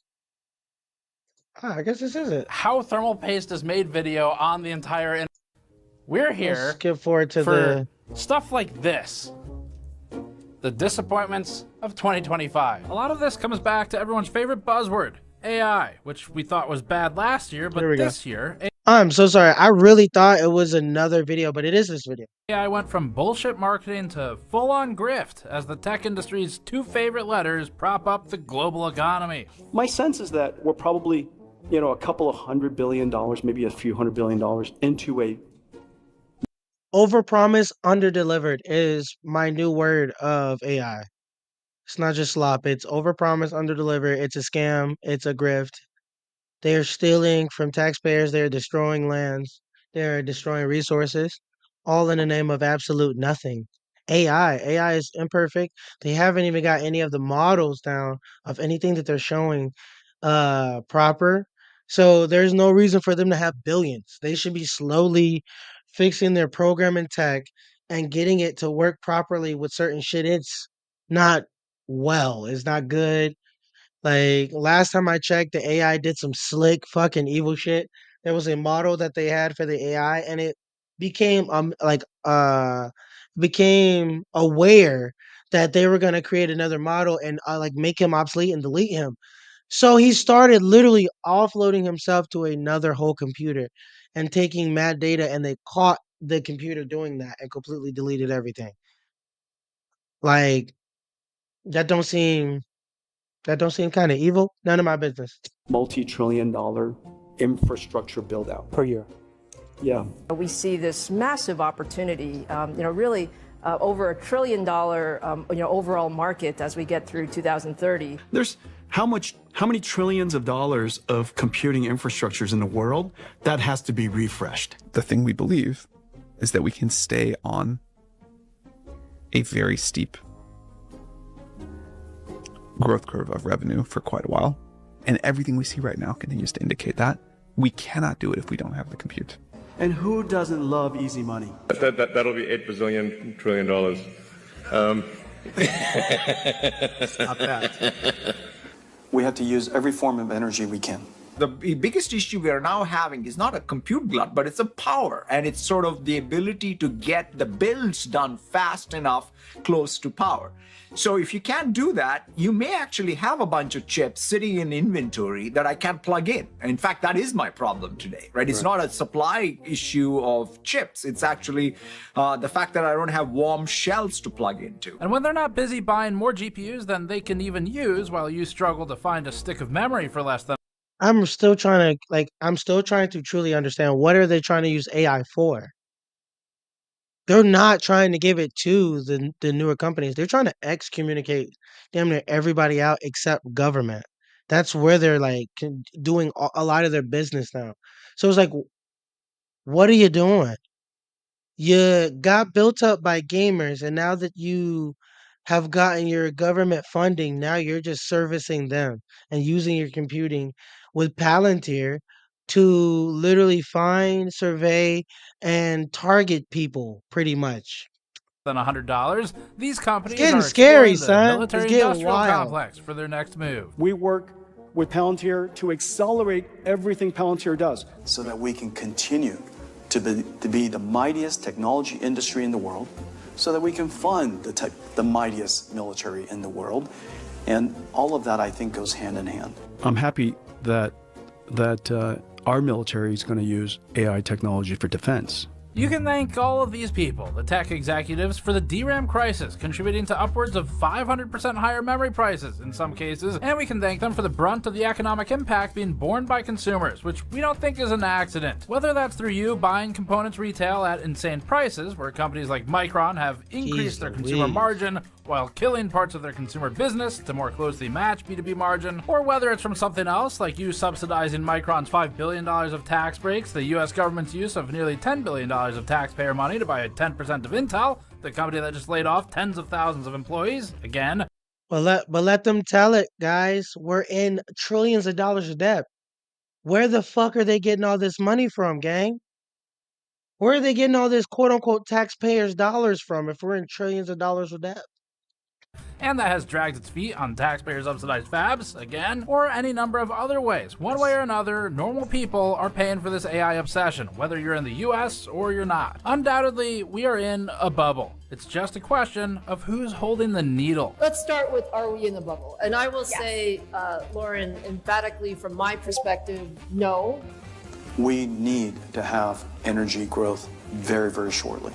Ah, I guess this is it. how thermal paste is made video on the entire internet. We're here Let's skip forward to for stuff like this. The disappointments of 2025. A lot of this comes back to everyone's favorite buzzword, AI, which we thought was bad last year, but this year, I'm so sorry. I really thought it was another video, but it is this video. AI went from bullshit marketing to full-on grift as the tech industry's two favorite letters prop up the global economy. My sense is that we're probably, a couple of $100 billion, maybe a few $100 billion into a Overpromise, underdelivered is my new word of AI. It's not just slop. It's overpromise, underdeliver. It's a scam. It's a grift. They're stealing from taxpayers. They're destroying lands. They're destroying resources, all in the name of absolute nothing. AI is imperfect. They haven't even got any of the models down of anything that they're showing proper. So there's no reason for them to have billions. They should be slowly fixing their program and tech and getting it to work properly with certain shit. It's not it's not good. Like last time I checked, the AI did some slick fucking evil shit. There was a model that they had for the AI, and it became became aware that they were gonna create another model and like make him obsolete and delete him. So he started literally offloading himself to another whole computer and taking mad data, and they caught the computer doing that and completely deleted everything. Like that don't seem kind of evil. None of my business. multi-trillion-dollar infrastructure build-out per year. Yeah. We see this massive opportunity, really over $1 trillion, overall market as we get through 2030. There's how many trillions of dollars of computing infrastructures in the world that has to be refreshed. The thing we believe is that we can stay on a very steep growth curve of revenue for quite a while. And everything we see right now continues to indicate that. We cannot do it if we don't have the compute. And who doesn't love easy money? That'll be $8 bazillion trillion. Not bad. We have to use every form of energy we can. The biggest issue we are now having is not a compute glut, but it's a power. And it's sort of the ability to get the builds done fast enough close to power. So if you can't do that, you may actually have a bunch of chips sitting in inventory that I can't plug in. In fact, that is my problem today, right? It's not a supply issue of chips. It's actually the fact that I don't have warm shells to plug into. And when they're not busy buying more GPUs than they can even use while you struggle to find a stick of memory for less than I'm still trying to truly understand what are they trying to use AI for? They're not trying to give it to the newer companies. They're trying to excommunicate damn near everybody out except government. That's where they're like doing a lot of their business now. So it's like, what are you doing? You got built up by gamers, and now that you have gotten your government funding, now you're just servicing them and using your computing with Palantir to literally find, survey, and target people pretty much. than $100. These companies It's getting are scary, exploring the son. It's military getting industrial wild. complex for their next move. We work with Palantir to accelerate everything Palantir does. So that we can continue to be the mightiest technology industry in the world, so that we can fund the mightiest military in the world. And all of that, I think, goes hand in hand. I'm happy that our military is going to use AI technology for defense. You can thank all of these people, the tech executives, for the DRAM crisis, contributing to upwards of 500% higher memory prices in some cases, and we can thank them for the brunt of the economic impact being borne by consumers, which we don't think is an accident. Whether that's through you buying components retail at insane prices, where companies like Micron have increased their consumer margin while killing parts of their consumer business to more closely match B2B margin, or whether it's from something else like you subsidizing Micron's $5 billion of tax breaks, the US government's use of nearly $10 billion of taxpayer money to buy 10% of Intel, the company that just laid off tens of thousands of employees, again. But let them tell it, guys. We're in trillions of dollars of debt. Where the fuck are they getting all this money from, gang? Where are they getting all this quote-unquote taxpayers' dollars from if we're in trillions of dollars of debt? And that has dragged its feet on taxpayer-subsidized fabs, again, or any number of other ways. One way or another, normal people are paying for this AI obsession, whether you're in the US or you're not. Undoubtedly, we are in a bubble. It's just a question of who's holding the needle. Let's start with, are we in the bubble? And I will say, Lauren, emphatically from my perspective, no. We need to have energy growth very, very shortly.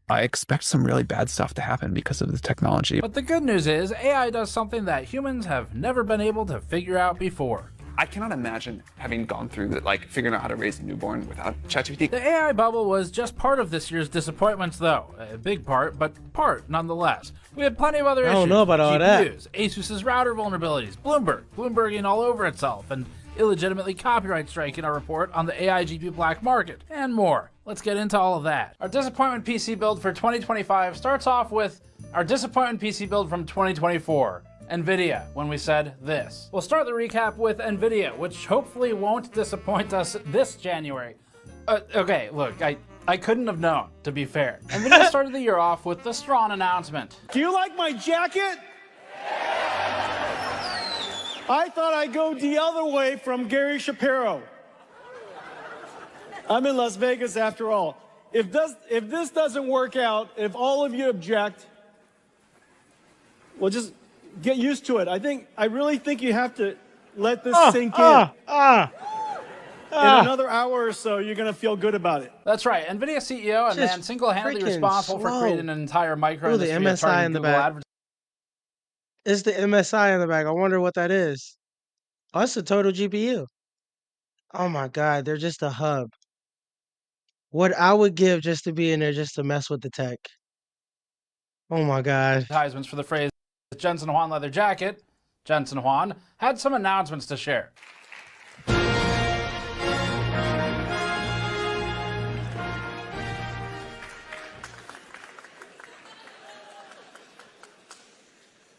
I expect some really bad stuff to happen because of the technology. But the good news is, AI does something that humans have never been able to figure out before. I cannot imagine having gone through that, like figuring out how to raise a newborn without ChatGPT. The AI bubble was just part of this year's disappointments, though. A big part, but part nonetheless. We had plenty of other issues. I don't know about all GPUs, Asus's router vulnerabilities, Bloomberging all over itself, and illegitimately copyright striking our report on the AI GPU black market, and more. Let's get into all of that. Our disappointment PC build for 2025 starts off with our disappointment PC build from 2024. NVIDIA, when we said this. We'll start the recap with NVIDIA, which hopefully won't disappoint us this January. Okay, look, I couldn't have known, to be fair. NVIDIA started the year off with the Strawn announcement. Do you like my jacket? I thought I'd go the other way from Gary Shapiro. I'm in Las Vegas after all. If this doesn't work out, if all of you object, well, just get used to it. I really think you have to let this sink in. In another hour or so, you're going to feel good about it. That's right. NVIDIA CEO and man single-handedly responsible for creating an entire micro industry the MSI in the back. It's the MSI in the back. I wonder what that is. Oh, it's a total GPU. Oh my God, they're just a hub. What I would give just to be in there just to mess with the tech. Oh my God. Advertisements for the phrase Jensen Huang leather jacket. Jensen Huang had some announcements to share.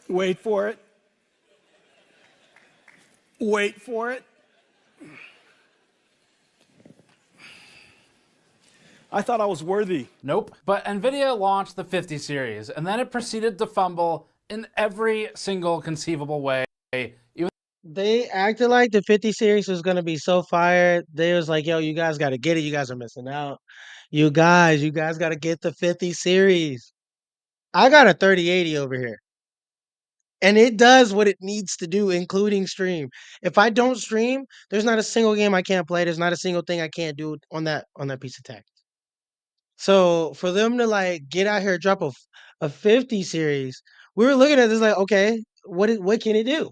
Wait for it. Wait for it. I thought I was worthy. Nope. But NVIDIA launched the 50 series, and then it proceeded to fumble in every single conceivable way. They acted like the 50 series was going to be so fire. They was like, yo, you guys got to get it. You guys are missing out. You guys got to get the 50 series. I got a 3080 over here. And it does what it needs to do, including stream. If I don't stream, there's not a single game I can't play. There's not a single thing I can't do on that piece of tech. So for them to like get out here, drop a 50 series, we were looking at this like, okay, what can it do?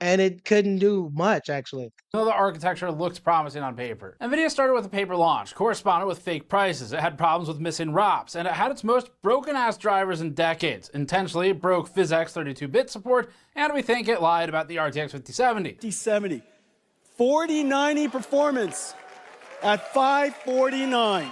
And it couldn't do much, actually. So the architecture looked promising on paper. NVIDIA started with a paper launch, corresponded with fake prices. It had problems with missing ROPs, and it had its most broken-ass drivers in decades. Intentionally, it broke PhysX 32-bit support, and we think it lied about the RTX 5070. 5070. 4090 performance at 549.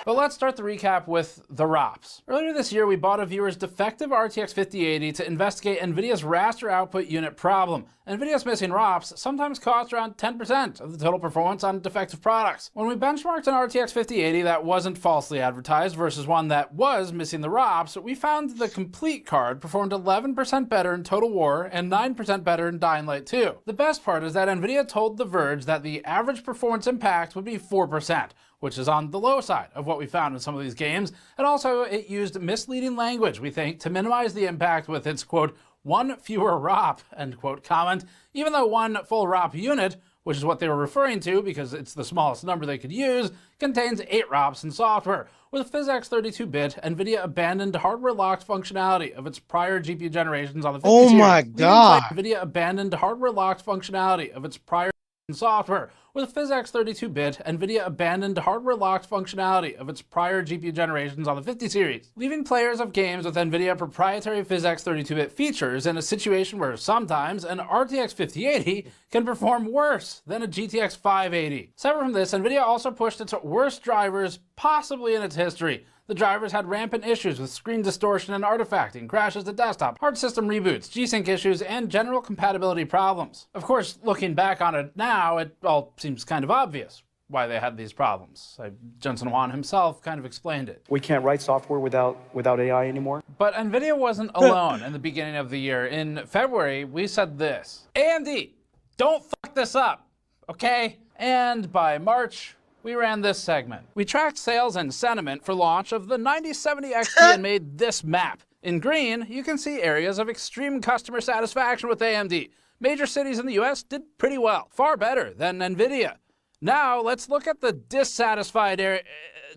But let's start the recap with the ROPs. Earlier this year, we bought a viewer's defective RTX 5080 to investigate NVIDIA's raster output unit problem. NVIDIA's missing ROPs sometimes cost around 10% of the total performance on defective products. When we benchmarked an RTX 5080 that wasn't falsely advertised versus one that was missing the ROPs, we found the complete card performed 11% better in Total War and 9% better in Dying Light 2. The best part is that NVIDIA told The Verge that the average performance impact would be 4%. Which is on the low side of what we found in some of these games. And also it used misleading language, we think, to minimize the impact with its, quote, one fewer ROP, end quote, comment, even though one full ROP unit which is what they were referring to because it's the smallest number they could use, contains 8 ROPs in software. With PhysX 32-bit, NVIDIA abandoned hardware-locked functionality of its prior GPU generations on the 50 Oh series. my God. NVIDIA abandoned hardware-locked functionality of its prior software. With PhysX 32-bit, NVIDIA abandoned hardware-locked functionality of its prior GPU generations on the 50 series, leaving players of games with NVIDIA proprietary PhysX 32-bit features in a situation where sometimes an RTX 5080 can perform worse than a GTX 580. Separate from this, NVIDIA also pushed its worst drivers possibly in its history. The drivers had rampant issues with screen distortion and artifacting, crashes to desktop, hard system reboots, G-Sync issues, and general compatibility problems. Of course, looking back on it now, it all seems kind of obvious why they had these problems. Jensen Huang himself kind of explained it. We can't write software without AI anymore. But NVIDIA wasn't alone in the beginning of the year. In February, we said this: AMD, don't fuck this up, okay? And by March, we ran this segment. We tracked sales and sentiment for launch of the 9070 XT and made this map. In green, you can see areas of extreme customer satisfaction with AMD. Major cities in the US did pretty well, far better than NVIDIA. Now, let's look at the dissatisfied area.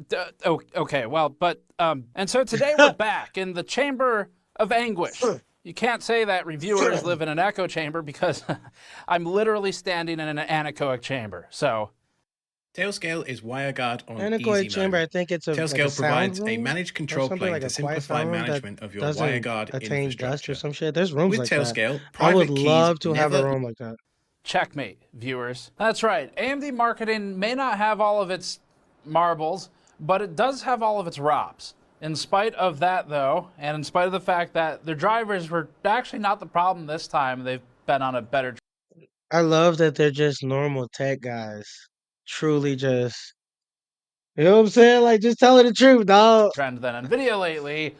And so today we're back in the chamber of anguish. You can't say that reviewers live in an echo chamber because I'm literally standing in an anechoic chamber, so... Tailscale is WireGuard on Anechoic easy chamber, mode. I think it's a Tailscale like a provides sound a room managed or control something, plane like to a quiet simplify sound room management that of your doesn't WireGuard attain dust infrastructure. or some shit. There's rooms With like Tailscale, that. I would private keys love to have a never- room like that. Checkmate, viewers. That's right. AMD marketing may not have all of its marbles, but it does have all of its ROPs. In spite of that, though, and in spite of the fact that their drivers were actually not the problem this time, they've been on a better I love that they're just normal tech guys. Truly just, you know what I'm saying? Like, just telling the truth, dog. trend than NVIDIA lately.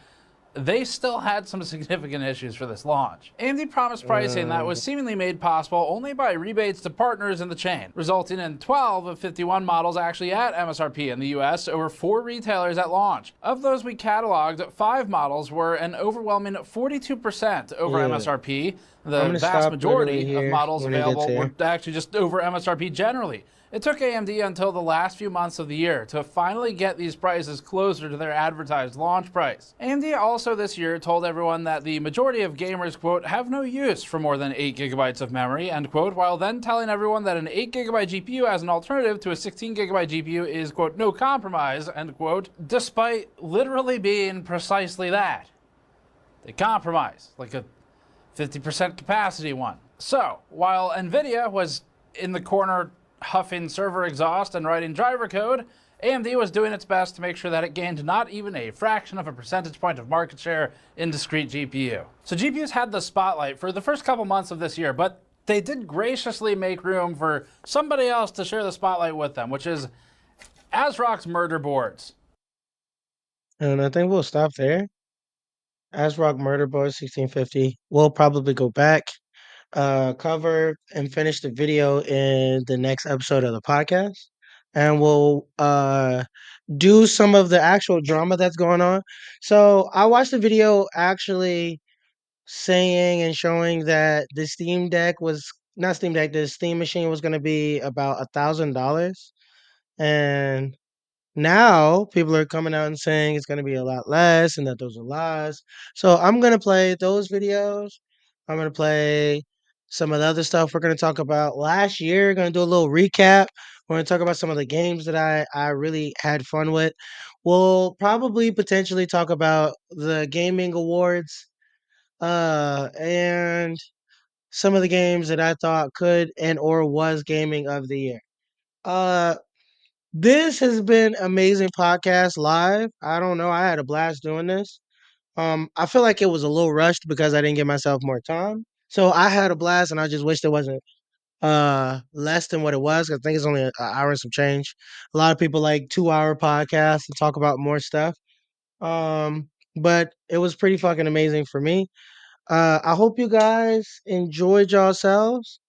They still had some significant issues for this launch. AMD promised pricing that was seemingly made possible only by rebates to partners in the chain, resulting in 12 of 51 models actually at MSRP in the US over 4 retailers at launch. Of those we cataloged, 5 models were an overwhelming 42% over Yeah. MSRP. I'm The gonna vast stop majority literally of here models when it gets available here. were actually just over MSRP generally. It took AMD until the last few months of the year to finally get these prices closer to their advertised launch price. AMD also this year told everyone that the majority of gamers, quote, have no use for more than 8 gigabytes of memory, end quote, while then telling everyone that an 8 gigabyte GPU as an alternative to a 16 gigabyte GPU is, quote, no compromise, end quote, despite literally being precisely that. They compromise, like a 50% capacity one. So, while NVIDIA was in the corner huffing server exhaust and writing driver code, AMD was doing its best to make sure that it gained not even a fraction of a percentage point of market share in discrete GPU. So GPUs had the spotlight for the first couple months of this year, but they did graciously make room for somebody else to share the spotlight with them, which is ASRock's murder boards. And I think we'll stop there. ASRock Murder Board 1650. We'll probably go back, cover, and finish the video in the next episode of the podcast. And we'll do some of the actual drama that's going on. So I watched the video actually saying and showing that the Steam Deck was not Steam Deck, the Steam machine was going to be about $1,000. And now people are coming out and saying it's going to be a lot less and that those are lies. So I'm going to play those videos. I'm going to play some of the other stuff we're going to talk about last year. Going to do a little recap. We're going to talk about some of the games that I really had fun with. We'll probably potentially talk about the gaming awards and some of the games that I thought could and or was gaming of the year. Uh this has been amazing podcast live. I don't know. I had a blast doing this. I feel like it was a little rushed because I didn't give myself more time. So I had a blast and I just wish there wasn't less than what it was. I think it's only an hour and some change. A lot of people like 2-hour podcasts and talk about more stuff. But it was pretty fucking amazing for me. I hope you guys enjoyed yourselves.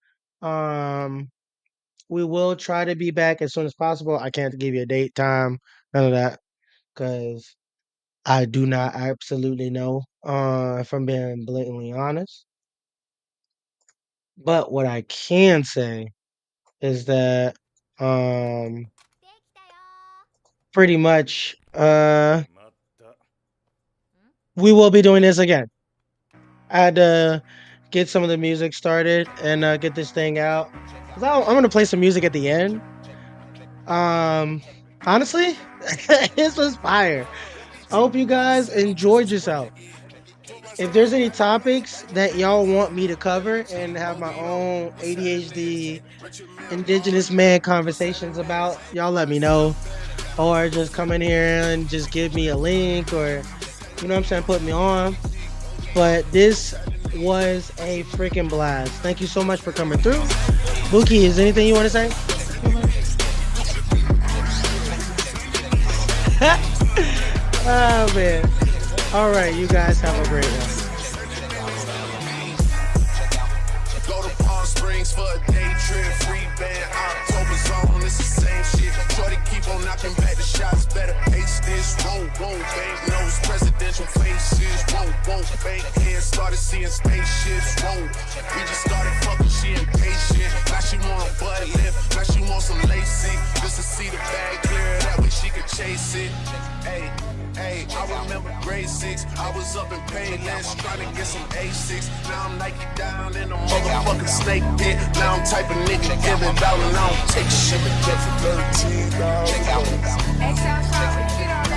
Um we will try to be back as soon as possible. I can't give you a date, time, none of that, because I do not absolutely know, if I'm being blatantly honest. But what I can say is that pretty much we will be doing this again. I had to get some of the music started and get this thing out. I'm gonna play some music at the end. Honestly, this was fire. I hope you guys enjoyed yourself. If there's any topics that y'all want me to cover and have my own ADHD indigenous man conversations about, y'all let me know. Or just come in here and just give me a link, or, you know what I'm saying, put me on. But this was a freaking blast. Thank you so much for coming through. Buki, is there anything you want to say? Oh, man. All right, you guys have a great one. Go to Palm Springs for a day trip, free band, October zone, it's the same shit. Shorty keep on knocking back the shots, better ace this, won't bank nose, presidential faces, won't bank head, started seeing spaceships, won't. We just started fucking, she impatient, now she want a butt lift, now she want some lacy, just to see the bag clear, that way she could chase it. Hey, I remember grade 6, I was up in Payless, trying to get some A6, now I'm Nike down in a motherfucking snake pit, now I'm type of nigga give it out and I don't take shit.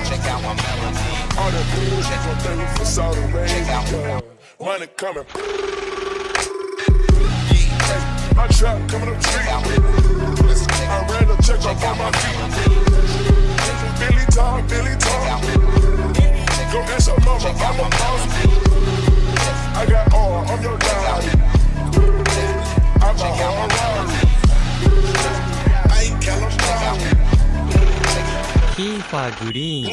Check out my melody. All the bullshit gon' thank me for Saudi Arabia. Money coming. My trap coming up tree. I ran a check off on my feet. Billy Tom. Go get your mama, I'm a boss. I got all, I'm your daddy. I'm a Harari. I ain't California. Keeper Green.